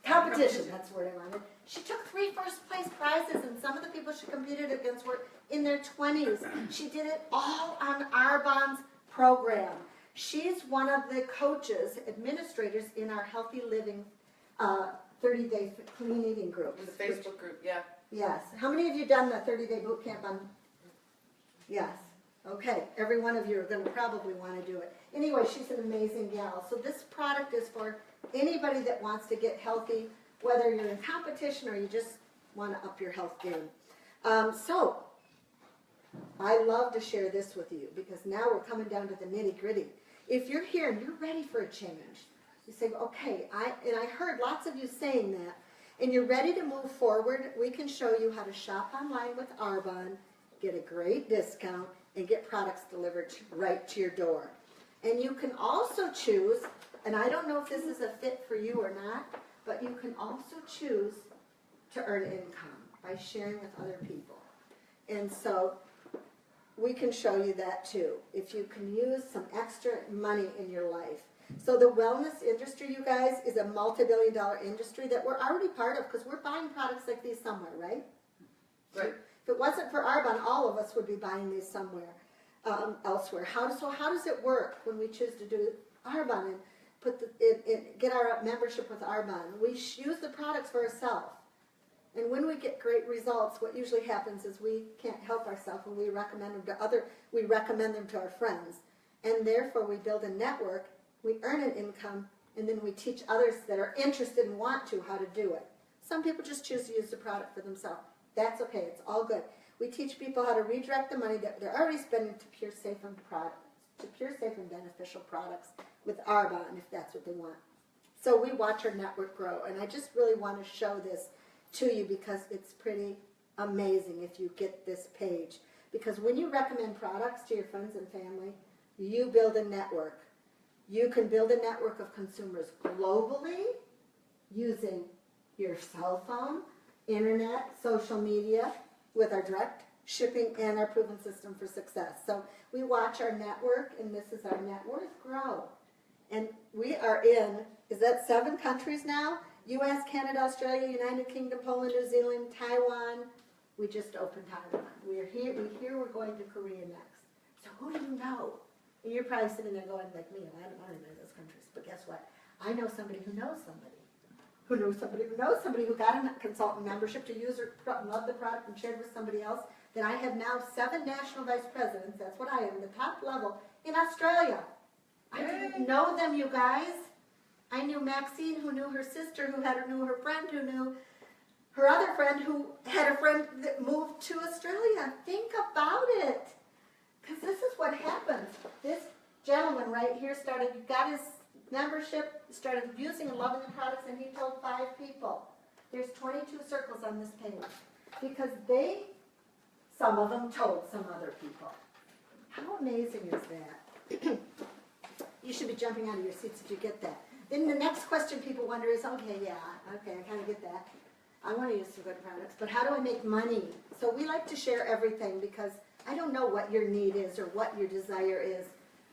Competition. That's the word I wanted. She took 3 first-place prizes, and some of the people she competed against were in their 20s. She did it all on Arbonne's program. She's one of the coaches, administrators in our Healthy Living 30-day clean eating group. In the Facebook group, yeah. Yes. How many of you done the 30-day boot camp on? Yes. Okay. Every one of you are going to probably want to do it. Anyway, she's an amazing gal. So this product is for anybody that wants to get healthy, whether you're in competition or you just want to up your health game. So I love to share this with you because now we're coming down to the nitty-gritty. If you're here and you're ready for a change, you say, okay, I heard lots of you saying that, and you're ready to move forward, we can show you how to shop online with Arbonne, get a great discount, and get products delivered right to your door. And you can also choose, and I don't know if this is a fit for you or not, but you can also choose to earn income by sharing with other people. And so we can show you that too, if you can use some extra money in your life. So the wellness industry, you guys, is a multi-billion-dollar industry that we're already part of because we're buying products like these somewhere, right? Right. If it wasn't for Arbonne, all of us would be buying these somewhere elsewhere. How does it work when we choose to do Arbonne and get our membership with Arbonne? We use the products for ourselves. And when we get great results, what usually happens is we can't help ourselves and we recommend them to our friends. And therefore we build a network, we earn an income, and then we teach others that are interested and want to how to do it. Some people just choose to use the product for themselves. That's okay, it's all good. We teach people how to redirect the money that they're already spending to pure, safe, and beneficial products with Arbonne, if that's what they want. So we watch our network grow, and I just really want to show this to you because it's pretty amazing if you get this page. Because when you recommend products to your friends and family, you build a network. You can build a network of consumers globally using your cell phone, internet, social media, with our direct shipping and our proven system for success. So we watch our network, and this is our net worth grow. And we are in, is that 7 countries now? U.S., Canada, Australia, United Kingdom, Poland, New Zealand, Taiwan. We just opened Taiwan. We're here, we're going to Korea next. So who do you know? And you're probably sitting there going like me, I don't know any of those countries. But guess what? I know somebody who knows somebody. Who knows somebody who got a consultant membership to use or love the product and shared with somebody else. Then I have now 7 national vice presidents, that's what I am, the top level, in Australia. I didn't know them, you guys. I knew Maxine, who knew her sister, who knew her friend, who knew her other friend, who had a friend that moved to Australia. Think about it. Because this is what happens. This gentleman right here got his membership, started using and loving the products, and he told 5 people. There's 22 circles on this page. Because some of them told some other people. How amazing is that? You should be jumping out of your seats if you get that. Then the next question people wonder is, okay, I kind of get that. I want to use some good products, but how do I make money? So we like to share everything because I don't know what your need is or what your desire is,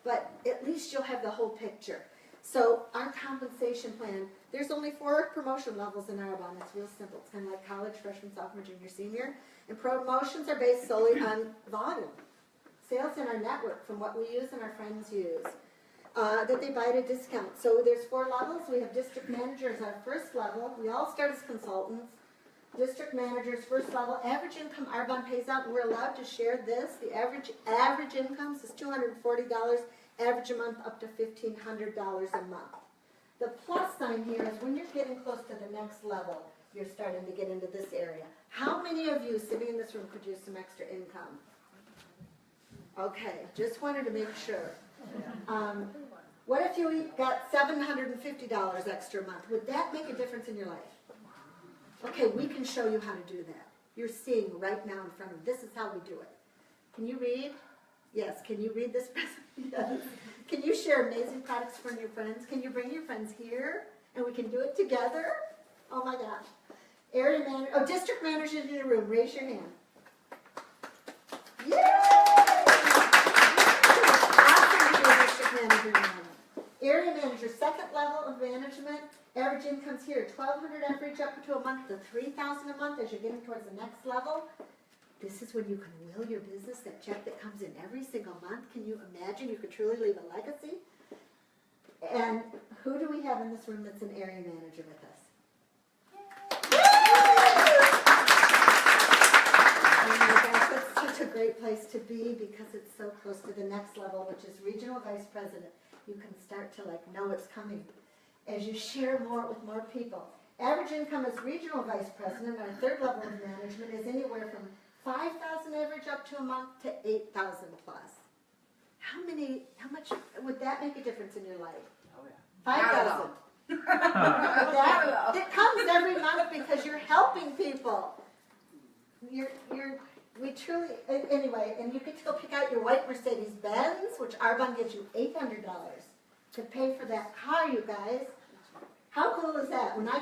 but at least you'll have the whole picture. So our compensation plan, there's only 4 promotion levels in Arbonne. It's real simple. It's kind of like college, freshman, sophomore, junior, senior. And promotions are based solely on volume. Sales in our network from what we use and our friends use. That they buy at a discount. So there's 4 levels. We have district managers, our first level. We all start as consultants. district managers, first level, average income Arbonne pays out, and we're allowed to share this. The average incomes is $240, average a month up to $1,500 a month. The plus sign here is when you're getting close to the next level, you're starting to get into this area. How many of you sitting in this room could use some extra income? Okay, just wanted to make sure. What if you got $750 extra a month? Would that make a difference in your life? Okay, we can show you how to do that. You're seeing right now in front of you. This is how we do it. Can you read? Yes. Can you read this? Yes. Can you share amazing products from your friends? Can you bring your friends here and we can do it together? Oh my gosh. Area manager, district managers in the room, raise your hand. Yay! Awesome to be a district manager in the room. Area manager, second level of management, average incomes here, $1,200 average up to a month to $3,000 a month as you're getting towards the next level. This is when you can will your business, that check that comes in every single month. Can you imagine you could truly leave a legacy? And who do we have in this room that's an area manager with us? Oh my gosh, that's such a great place to be because it's so close to the next level, which is regional vice president. You can start to know it's coming as you share more with more people. Average income as regional vice president, our third level of management, is anywhere from $5,000 average up to a month to $8,000 plus. How much would that make a difference in your life? Oh, yeah. 5,000. It comes every month because you're helping people. We truly, anyway, and you get to go pick out your white Mercedes-Benz, which Arbonne gives you $800 to pay for that car, you guys. How cool is that? When I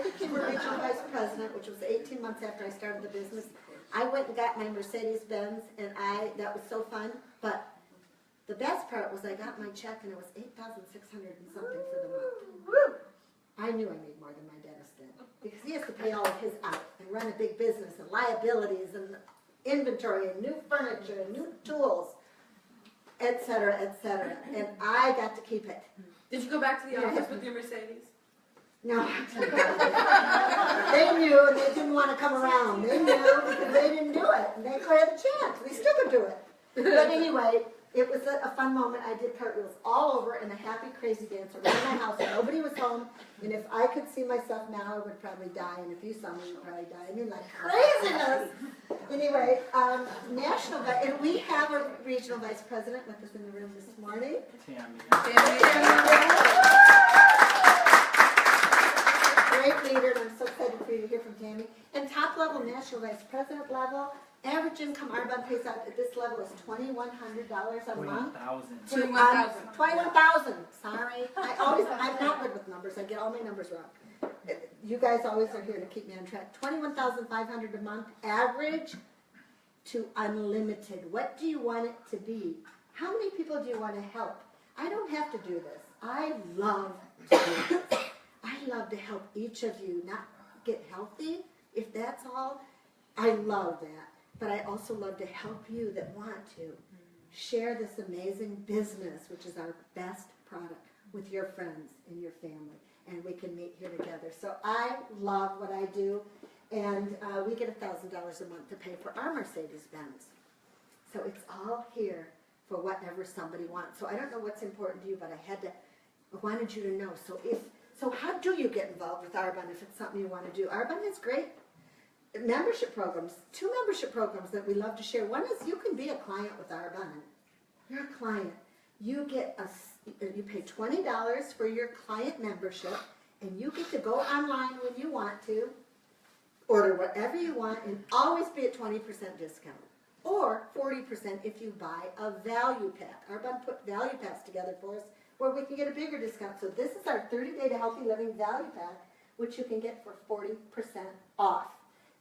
became a regional vice president, which was 18 months after I started the business, I went and got my Mercedes-Benz, and that was so fun. But the best part was I got my check, and it was $8,600 and something for the month. Woo! I knew I made more than my dentist did because he has to pay all of his out and run a big business and liabilities and inventory and new furniture and new tools, et cetera, and I got to keep it. Did you go back to the office with your Mercedes? No, they knew and they didn't want to come around. They knew because they didn't do it. And they had the chance. They still could do it. But anyway, it was a fun moment. I did cartwheels all over in a happy, crazy dance around my house. Nobody was home. And if I could see myself now, I would probably die. And if you saw me, you'd probably die. I mean, like craziness. Anyway, national, and we have a regional vice president with us in the room this morning. Tami. Great leader, and I'm so excited for you to hear from Tami. And top level, national vice president level, average income Arbonne pays out at this level is $2,100 a month. 21,000. 21,000. Sorry, I'm not good with numbers. I get all my numbers wrong. You guys always are here to keep me on track. $21,500 a month, average to unlimited. What do you want it to be? How many people do you want to help? I don't have to do this. I love to do this. I love to help each of you not get healthy, if that's all. I love that. But I also love to help you that want to share this amazing business, which is our best product, with your friends and your family. And we can meet here together. So I love what I do. And we get $1,000 a month to pay for our Mercedes-Benz. So it's all here for whatever somebody wants. So I don't know what's important to you, but I wanted you to know. So how do you get involved with Arbonne if it's something you want to do? Arbonne has great membership programs, 2 membership programs that we love to share. One is you can be a client with Arbonne. You're a client. You pay $20 for your client membership, and you get to go online when you want to, order whatever you want, and always be at 20% discount. Or 40% if you buy a value pack. Arbonne put value packs together for us where we can get a bigger discount. So this is our 30-day to healthy living value pack, which you can get for 40% off.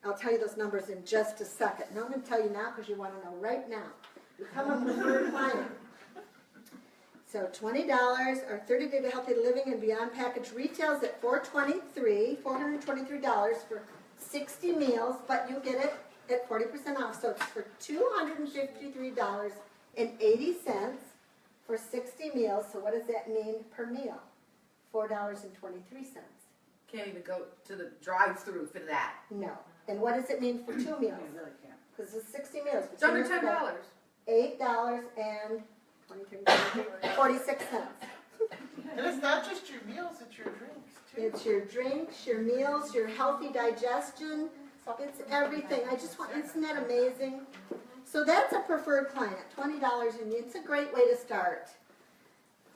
I'll tell you those numbers in just a second. No, I'm going to tell you now because you want to know right now. You come up with a client. So $20, our 30-day to healthy living and beyond package retails at $423 for 60 meals, but you get it at 40% off. So it's for $253.80 for 60 meals. So what does that mean per meal? $4.23. can't even go to the drive-through for that. No. And what does it mean for 2 meals? You really can't. Because it's 60 meals. It's under $10. $8 and 46 cents. And it's not just your meals, it's your drinks too. It's your drinks, your meals, your healthy digestion. It's everything. Isn't that amazing? So that's a preferred client, $20, and it's a great way to start.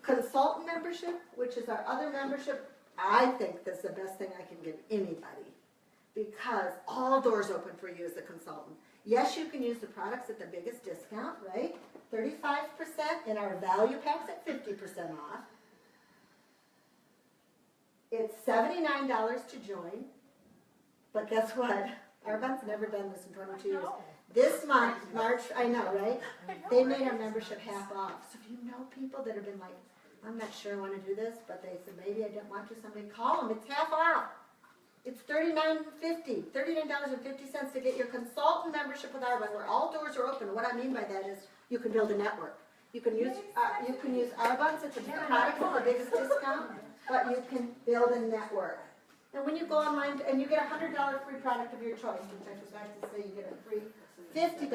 Consultant membership, which is our other membership, I think that's the best thing I can give anybody, because all doors open for you as a consultant. Yes, you can use the products at the biggest discount, right? 35%, and our value packs at 50% off. It's $79 to join, but guess what? Arbonne's never done this in 22 years. This month, March, I know, right? They made our membership half off. So if you know people that have been like, I'm not sure I want to do this, but they said maybe I don't want to, somebody call them. It's half off. It's $39.50 to get your consultant membership with Arbonne, where all doors are open. What I mean by that is you can build a network. You can use Arbonne's at the products at the biggest discount, but you can build a network. And when you go online, and you get a $100 free product of your choice, which I forgot to say, you get a free $50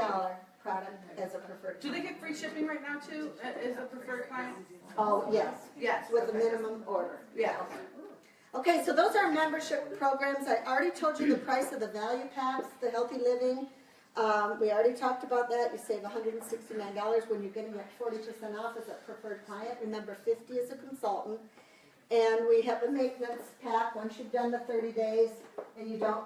product as a preferred client. Do they get free shipping right now too, as a preferred client? Oh, yes. Yes. With a minimum order. Yeah. Okay, so those are membership programs. I already told you the price of the value packs, the healthy living. We already talked about that. You save $169 when you're getting that 40% off as a preferred client. Remember, 50 as a consultant. And we have a maintenance pack. Once you've done the 30 days and you don't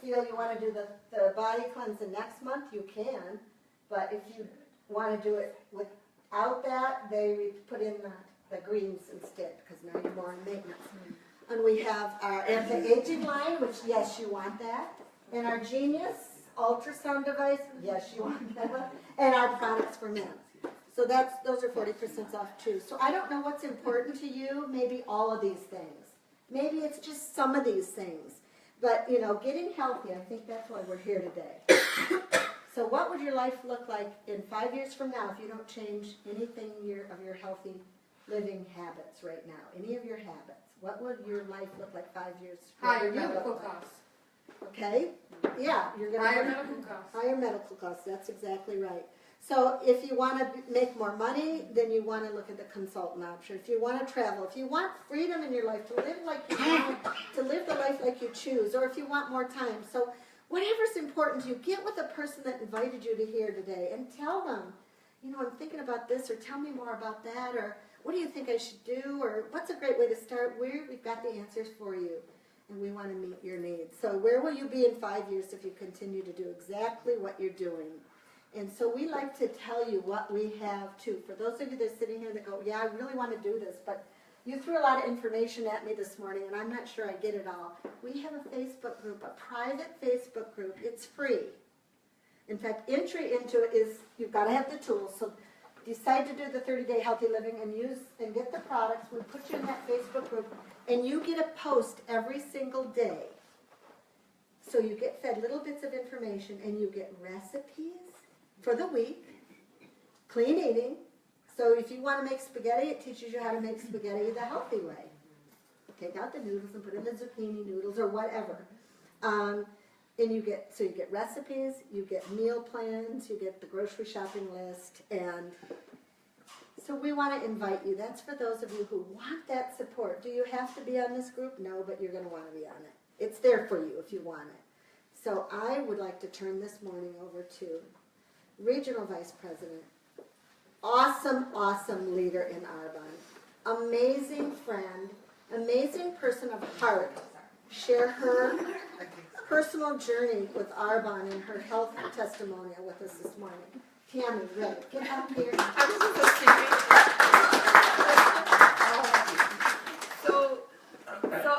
feel you want to do the body cleanse the next month, you can. But if you want to do it without that, they put in the greens instead, because now you're more on maintenance. And we have our anti-aging line, which, yes, you want that. And our Genius ultrasound device, yes, you want that. And our products for men. So those are 40% off too. So I don't know what's important to you. Maybe all of these things. Maybe it's just some of these things. But, getting healthy, I think that's why we're here today. So what would your life look like in 5 years from now if you don't change anything of your healthy living habits right now? Any of your habits? What would your life look like 5 years from now? Higher medical costs. Okay? Yeah, you're going to Higher medical costs. Higher medical costs, that's exactly right. So if you want to make more money, then you want to look at the consultant option. If you want to travel, if you want freedom in your life to live like you want, to live the life like you choose, or if you want more time. So whatever's important to you, get with the person that invited you to here today and tell them, I'm thinking about this, or tell me more about that, or what do you think I should do, or what's a great way to start? We've got the answers for you, and we want to meet your needs. So where will you be in 5 years if you continue to do exactly what you're doing? And so we like to tell you what we have too. For those of you that are sitting here that go, yeah, I really want to do this, but you threw a lot of information at me this morning, and I'm not sure I get it all. We have a Facebook group, a private Facebook group. It's free. In fact, entry into it is, you've got to have the tools. So decide to do the 30-day healthy living and get the products. We put you in that Facebook group, and you get a post every single day. So you get fed little bits of information, and you get recipes for the week, clean eating. So if you want to make spaghetti, it teaches you how to make spaghetti the healthy way. Take out the noodles and put in the zucchini noodles or whatever. And you get recipes, you get meal plans, you get the grocery shopping list, and so we want to invite you. That's for those of you who want that support. Do you have to be on this group? No, but you're going to want to be on it. It's there for you if you want it. So I would like to turn this morning over to Regional Vice President, awesome leader in Arbonne, amazing friend, amazing person of heart, share her personal journey with Arbonne and her health testimonial with us this morning. Tami, ready? Get up here. So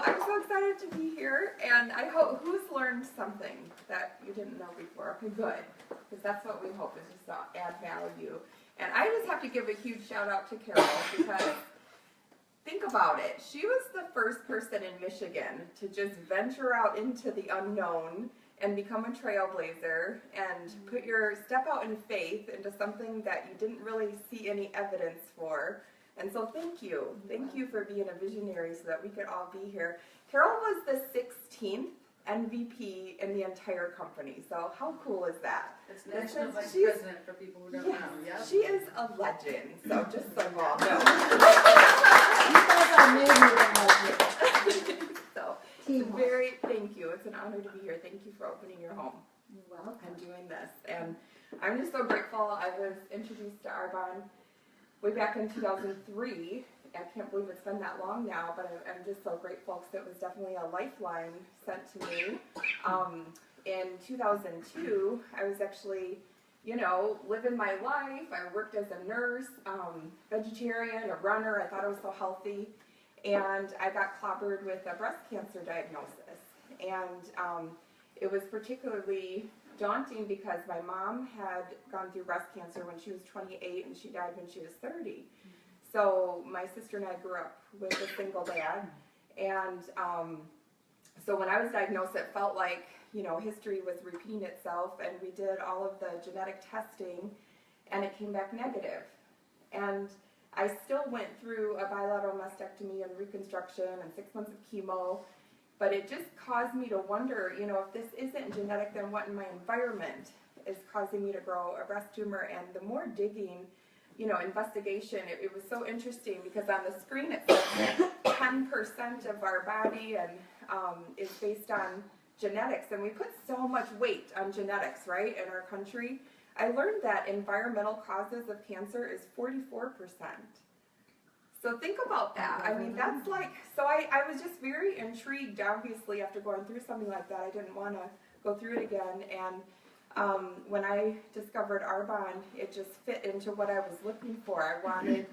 I'm so excited to be here, and I hope who's learned something that you didn't know before. Okay, good, because that's what we hope is just to add value. And I just have to give a huge shout out to Carol, because think about it. She was the first person in Michigan to just venture out into the unknown and become a trailblazer and step out in faith into something that you didn't really see any evidence for. And so thank you for being a visionary so that we could all be here. Carol was the 16th NVP in the entire company. So how cool is that? It's National Vice she's- President for people who don't know, yeah? She is a legend. So just so you all know. You guys are amazing. So Teamwork. thank you. It's an honor to be here. Thank you for opening your home Welcome. and doing this. And I'm just so grateful. I was introduced to Arbonne way back in 2003. I can't believe it's been that long now, but I'm just so grateful because it was definitely a lifeline sent to me. In 2002, I was actually, living my life. I worked as a nurse, vegetarian, a runner. I thought I was so healthy. And I got clobbered with a breast cancer diagnosis. And it was particularly daunting because my mom had gone through breast cancer when she was 28 and she died when she was 30. So my sister and I grew up with a single dad. And so when I was diagnosed, it felt like, history was repeating itself. And we did all of the genetic testing and it came back negative. And I still went through a bilateral mastectomy and reconstruction and 6 months of chemo, but it just caused me to wonder, if this isn't genetic, then what in my environment is causing me to grow a breast tumor? And the more digging, investigation, it was so interesting because on the screen it says 10% of our body and is based on genetics, and we put so much weight on genetics, right, in our country. I learned that environmental causes of cancer is 44%. So think about that. I mean, that's like, so I was just very intrigued, obviously, after going through something like that. I didn't want to go through it again. And when I discovered Arbonne, it just fit into what I was looking for. I wanted,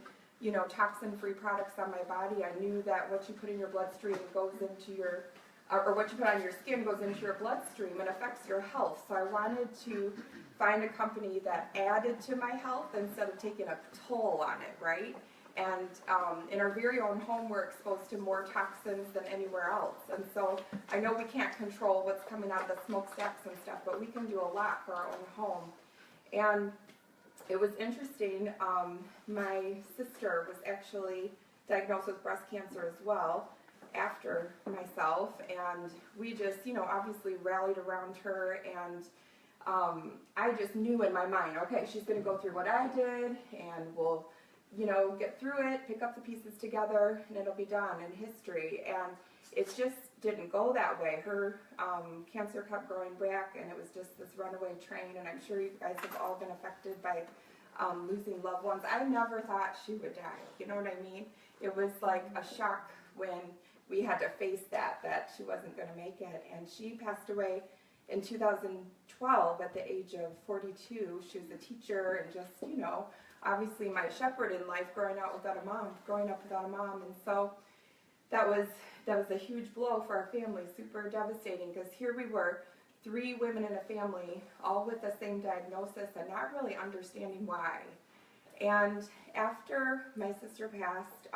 toxin-free products on my body. I knew that what you put in your bloodstream goes into your, or what you put on your skin goes into your bloodstream and affects your health. So I wanted to find a company that added to my health instead of taking a toll on it, right? And in our very own home, we're exposed to more toxins than anywhere else. And so I know we can't control what's coming out of the smokestacks and stuff, but we can do a lot for our own home. And it was interesting, my sister was actually diagnosed with breast cancer as well after myself. And we just, obviously rallied around her, and I just knew in my mind, okay, she's going to go through what I did, and we'll, get through it, pick up the pieces together, and it'll be done in history. And it just didn't go that way. Her cancer kept growing back, and it was just this runaway train, and I'm sure you guys have all been affected by losing loved ones. I never thought she would die, you know what I mean? It was like a shock when we had to face that she wasn't going to make it. And she passed away in 2012 at the age of 42. She was a teacher and just, obviously my shepherd in life growing up without a mom. And so that was a huge blow for our family, super devastating, because here we were, 3 women in a family, all with the same diagnosis and not really understanding why. And after my sister passed,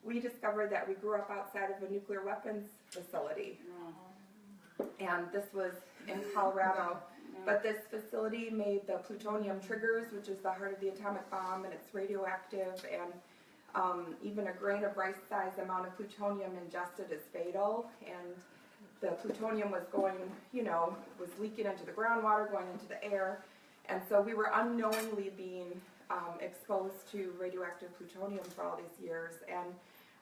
we discovered that we grew up outside of a nuclear weapons facility. And this was in Colorado. But this facility made the plutonium triggers, which is the heart of the atomic bomb, and it's radioactive, and even a grain of rice-sized amount of plutonium ingested is fatal. And the plutonium was going, was leaking into the groundwater, going into the air. And so we were unknowingly being exposed to radioactive plutonium for all these years. And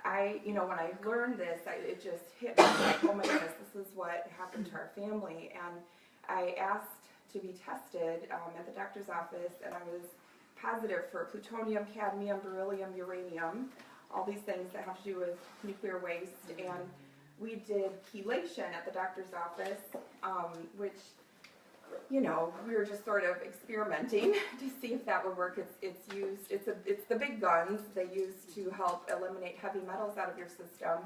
I, when I learned this, it just hit me like, oh my goodness, this is what happened to our family. And I asked to be tested at the doctor's office, and I was positive for plutonium, cadmium, beryllium, uranium, all these things that have to do with nuclear waste. And we did chelation at the doctor's office, which, we were just sort of experimenting to see if that would work. It's the big guns they use to help eliminate heavy metals out of your system.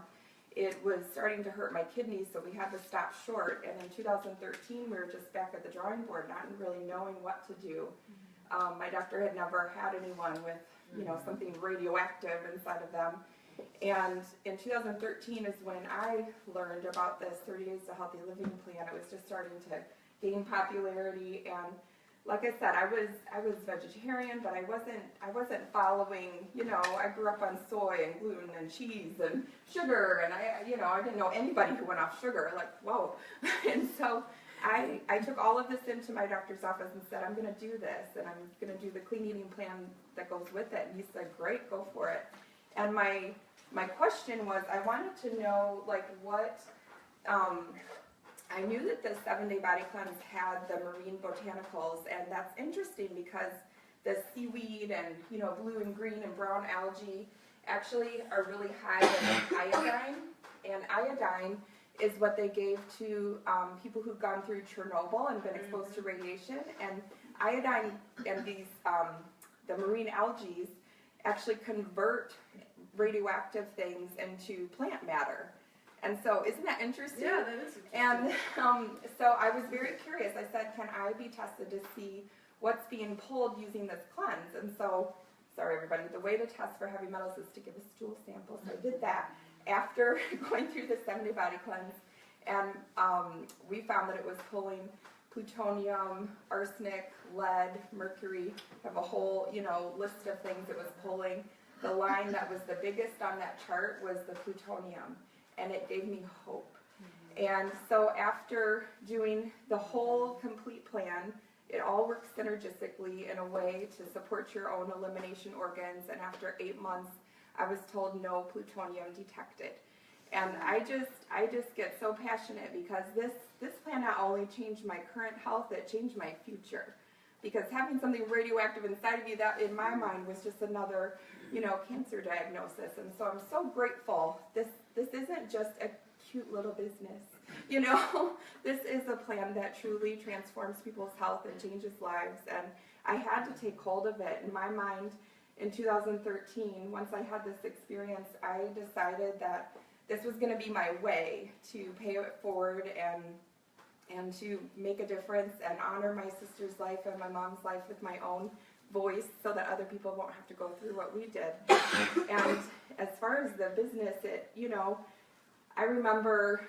It was starting to hurt my kidneys, so we had to stop short. And in 2013, we were just back at the drawing board, not really knowing what to do. My doctor had never had anyone with, something radioactive inside of them. And in 2013 is when I learned about this 30 Days to Healthy Living plan. It was just starting to gain popularity, and like I said, I was vegetarian, but I wasn't following, you know, I grew up on soy and gluten and cheese and sugar, and I didn't know anybody who went off sugar, like, whoa. And so I took all of this into my doctor's office and said, I'm going to do this, and I'm going to do the clean eating plan that goes with it. And he said, great, go for it. And my question was, I wanted to know, like, what, I knew that the 7-day body cleanse had the marine botanicals, and that's interesting because the seaweed and, you know, blue and green and brown algae actually are really high in iodine, and iodine is what they gave to people who've gone through Chernobyl and been exposed to radiation, and iodine and these, the marine algae actually convert radioactive things into plant matter. And so, isn't that interesting? Yeah, that is interesting. And so I was very curious. I said, can I be tested to see what's being pulled using this cleanse? And so, sorry everybody, the way to test for heavy metals is to give a stool sample. So I did that after going through the 7-day body cleanse. And we found that it was pulling plutonium, arsenic, lead, mercury. I have a whole, you know, list of things it was pulling. The line that was the biggest on that chart was the plutonium, and it gave me hope. And so after doing the whole complete plan, it all works synergistically in a way to support your own elimination organs, and after 8 months, I was told no plutonium detected. And I just get so passionate because this plan not only changed my current health, it changed my future. Because having something radioactive inside of you, that in my mind was just another, you know, cancer diagnosis. And so I'm so grateful. This isn't just a cute little business, you know. This is a plan that truly transforms people's health and changes lives. And I had to take hold of it. In my mind, in 2013, once I had this experience, I decided that this was going to be my way to pay it forward and to make a difference and honor my sister's life and my mom's life with my own voice so that other people won't have to go through what we did. And as far as the business, it, you know, I remember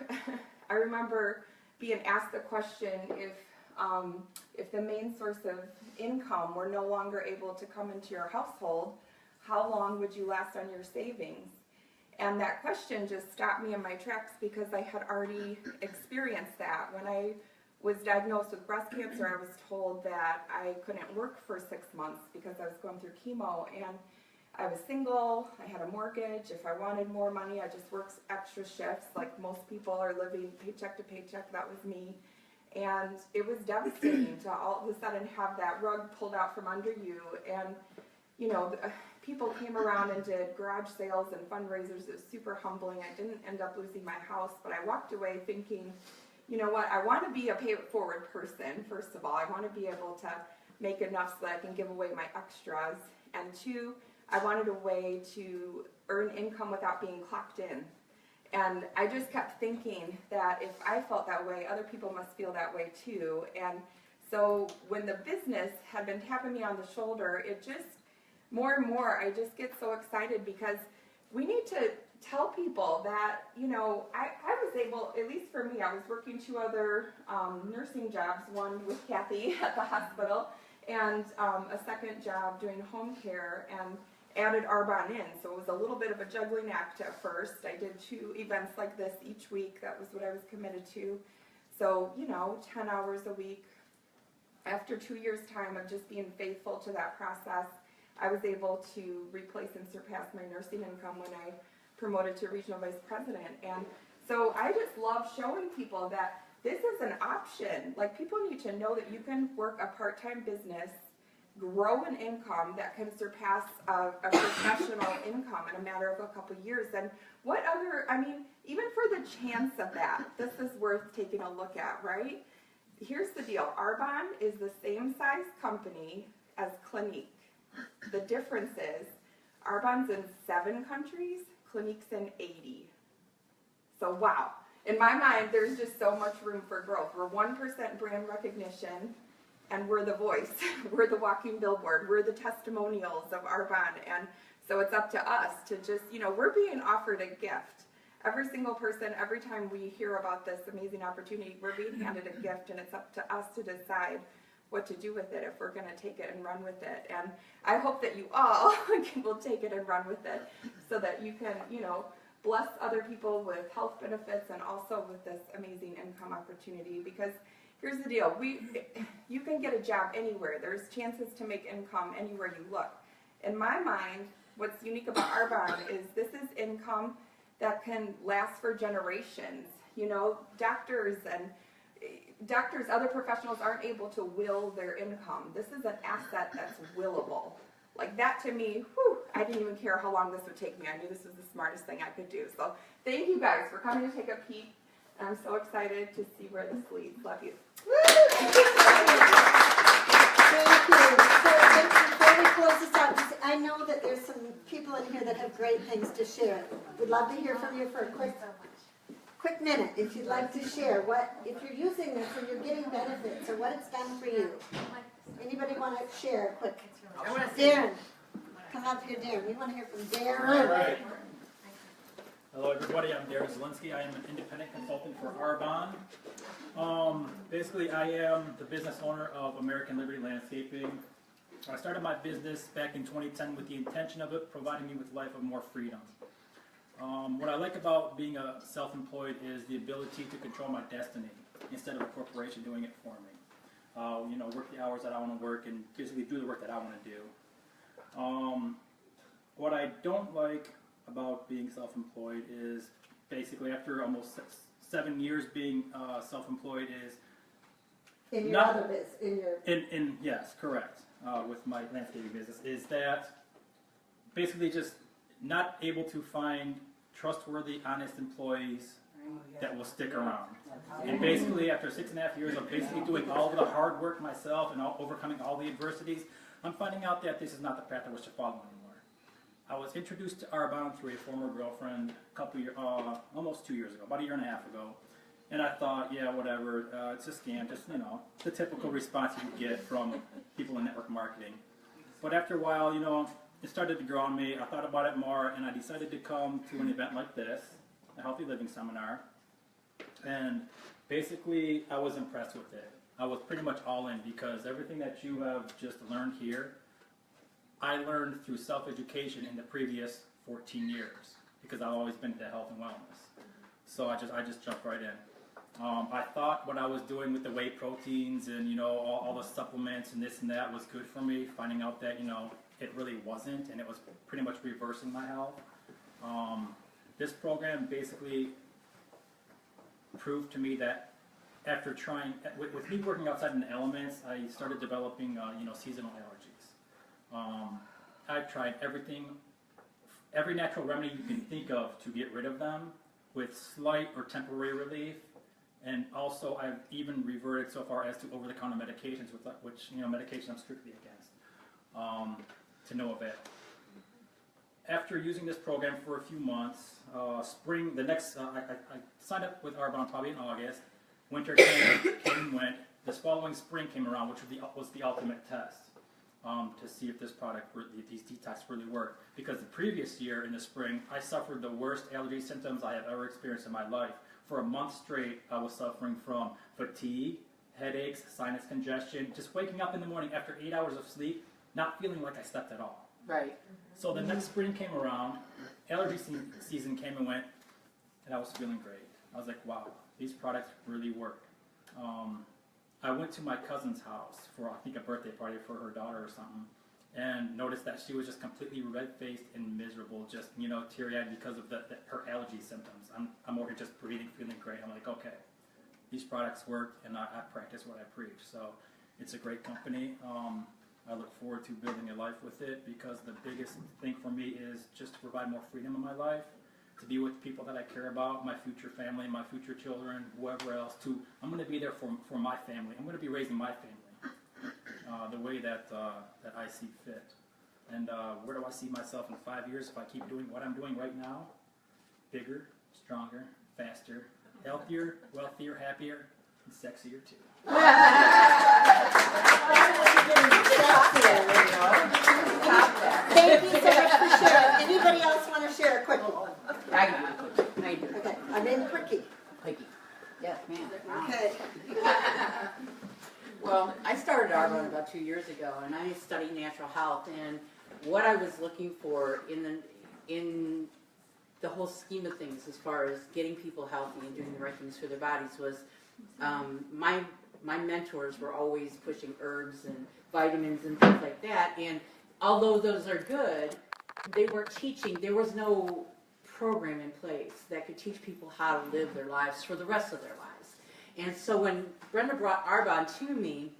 being asked the question, if the main source of income were no longer able to come into your household, how long would you last on your savings? And that question just stopped me in my tracks because I had already experienced that. When I was diagnosed with breast cancer, I was told that I couldn't work for 6 months because I was going through chemo, and I was single, I had a mortgage. If I wanted more money, I just worked extra shifts like most people are living paycheck to paycheck. That was me. And it was devastating to all of a sudden have that rug pulled out from under you. And, you know, people came around and did garage sales and fundraisers. It was super humbling. I didn't end up losing my house, but I walked away thinking, you know what, I want to be a pay-it-forward person, first of all. I want to be able to make enough so that I can give away my extras. And 2, I wanted a way to earn income without being clocked in. And I just kept thinking that if I felt that way, other people must feel that way too. And so when the business had been tapping me on the shoulder, it just, more and more, I just get so excited because we need to tell people that, you know, I was able, at least for me, I was working 2 other nursing jobs, one with Kathy at the hospital, and a second job doing home care, and added Arbonne in. So it was a little bit of a juggling act at first. I did 2 events like this each week. That was what I was committed to. So, you know, 10 hours a week. After 2 years' time of just being faithful to that process, I was able to replace and surpass my nursing income when I promoted to regional vice president. And so I just love showing people that this is an option. Like, people need to know that you can work a part-time business, grow an income that can surpass a professional income in a matter of a couple years. And what other, I mean, even for the chance of that, this is worth taking a look at, right? Here's the deal. Arbonne is the same size company as Clinique. The difference is Arbonne's in 7 countries, Clinique's in 80. So wow. In my mind, there's just so much room for growth. We're 1% brand recognition, and we're the voice. We're the walking billboard. We're the testimonials of Arbonne. And so it's up to us to just, you know, we're being offered a gift. Every single person, every time we hear about this amazing opportunity, we're being handed a gift, and it's up to us to decide what to do with it if we're going to take it and run with it. And I hope that you all will take it and run with it so that you can, bless other people with health benefits and also with this amazing income opportunity. Because here's the deal, you can get a job anywhere. There's chances to make income anywhere you look. In my mind, what's unique about Arbonne is this is income that can last for generations. Doctors, other professionals aren't able to will their income. This is an asset that's willable. Like that to me, I didn't even care how long this would take me. I knew this was the smartest thing I could do. So thank you guys for coming to take a peek. And I'm so excited to see where this leads. Love you. Thank you. So before we close this out, I know that there's some people in here that have great things to share. We'd love to hear from you for a quick minute, if you'd like to share if you're using this and you're getting benefits or what it's done for you. Anybody want to share quick? Darren, come up here, Darren. We want to hear from Darren. All right. Hello, everybody. I'm Darren Zielinski. I am an independent consultant for Arbonne. Basically, I am the business owner of American Liberty Landscaping. I started my business back in 2010 with the intention of it providing me with a life of more freedom. What I like about being a self-employed is the ability to control my destiny instead of a corporation doing it for me. Work the hours that I want to work and basically do the work that I want to do. What I don't like about being self-employed is basically after almost 7 years being self-employed is in your other business, yes, correct. With my landscaping business is that basically just not able to find trustworthy, honest employees that will stick around. And basically, after 6.5 years of basically doing all of the hard work myself and overcoming all the adversities, I'm finding out that this is not the path I wish to follow anymore. I was introduced to Arbonne through a former girlfriend almost 2 years ago, about 1.5 years ago. And I thought, yeah, whatever, it's a scam, just, the typical response you get from people in network marketing. But after a while, it started to grow on me. I thought about it more, and I decided to come to an event like this, a Healthy Living Seminar. And basically, I was impressed with it. I was pretty much all in because everything that you have just learned here, I learned through self-education in the previous 14 years because I've always been into health and wellness. So I just jumped right in. I thought what I was doing with the whey proteins and all the supplements and this and that was good for me. Finding out that it really wasn't, and it was pretty much reversing my health. This program basically proved to me that after trying with me working outside in the elements, I started developing seasonal allergies. I've tried every natural remedy you can think of to get rid of them with slight or temporary relief. And also, I've even reverted so far as to over-the-counter medications, which medication I'm strictly against, to no avail. After using this program for a few months, I signed up with Arbonne probably in August. Winter came and went. This following spring came around, which was the ultimate test to see if this product, these detox really worked. Because the previous year in the spring, I suffered the worst allergy symptoms I have ever experienced in my life. For a month straight, I was suffering from fatigue, headaches, sinus congestion, just waking up in the morning after 8 hours of sleep, not feeling like I slept at all. Right. So the next spring came around, allergy season came and went, and I was feeling great. I was like, wow, these products really work. I went to my cousin's house for, I think, a birthday party for her daughter or something, and noticed that she was just completely red-faced and miserable, just, teary-eyed because of her allergy symptoms. I'm over here just breathing, feeling great. I'm like, okay, these products work, and I practice what I preach. So it's a great company. I look forward to building a life with it because the biggest thing for me is just to provide more freedom in my life, to be with people that I care about, my future family, my future children, whoever else. I'm going to be there for my family. I'm going to be raising my family the way that I see fit. And where do I see myself in 5 years if I keep doing what I'm doing right now? Bigger, stronger, faster, healthier, wealthier, happier, and sexier too. Thank you so much for sharing. Anybody else want to share a quickie? I can do it quick. I do. Okay, I'm in quickie. Quickie. Yes, ma'am. Okay. Well, I started Arbonne about 2 years ago, and I studied natural health. And what I was looking for in the whole scheme of things, as far as getting people healthy and doing the right things for their bodies, was my mentors were always pushing herbs and vitamins and things like that. And although those are good, they weren't teaching. There was no program in place that could teach people how to live their lives for the rest of their lives. And so when Brenda brought Arbonne to me,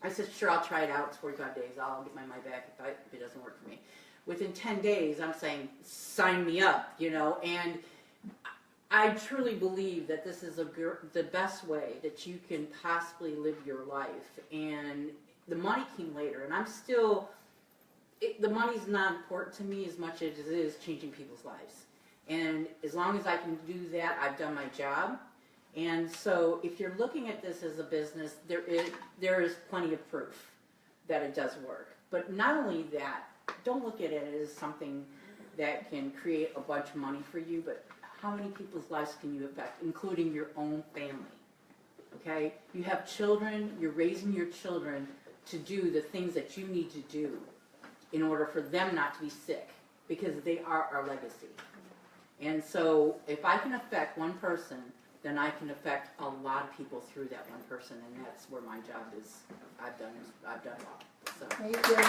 I said, sure, I'll try it out. It's 45 days. I'll get my money back if it doesn't work for me. Within 10 days, I'm saying, sign me up, you know. And I truly believe that this is the best way that you can possibly live your life. And the money came later. And I'm still, the money's not important to me as much as it is changing people's lives. And as long as I can do that, I've done my job. And so if you're looking at this as a business, there is plenty of proof that it does work. But not only that, don't look at it as something that can create a bunch of money for you, but how many people's lives can you affect, including your own family? Okay? You have children, you're raising your children to do the things that you need to do in order for them not to be sick, because they are our legacy. And so if I can affect one person, then I can affect a lot of people through that one person, and that's where my job is. I've done well. So. Thank you. All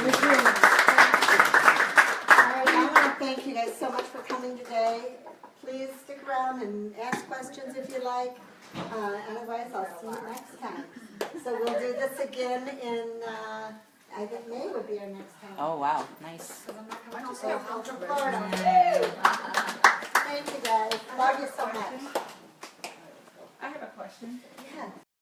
right, I want to thank you guys so much for coming today. Please stick around and ask questions if you like. Otherwise, I'll see you next time. So we'll do this again in, I think May would be our next time. Oh, wow. Nice. Florida. Thank you guys. Love you so much. I have a question.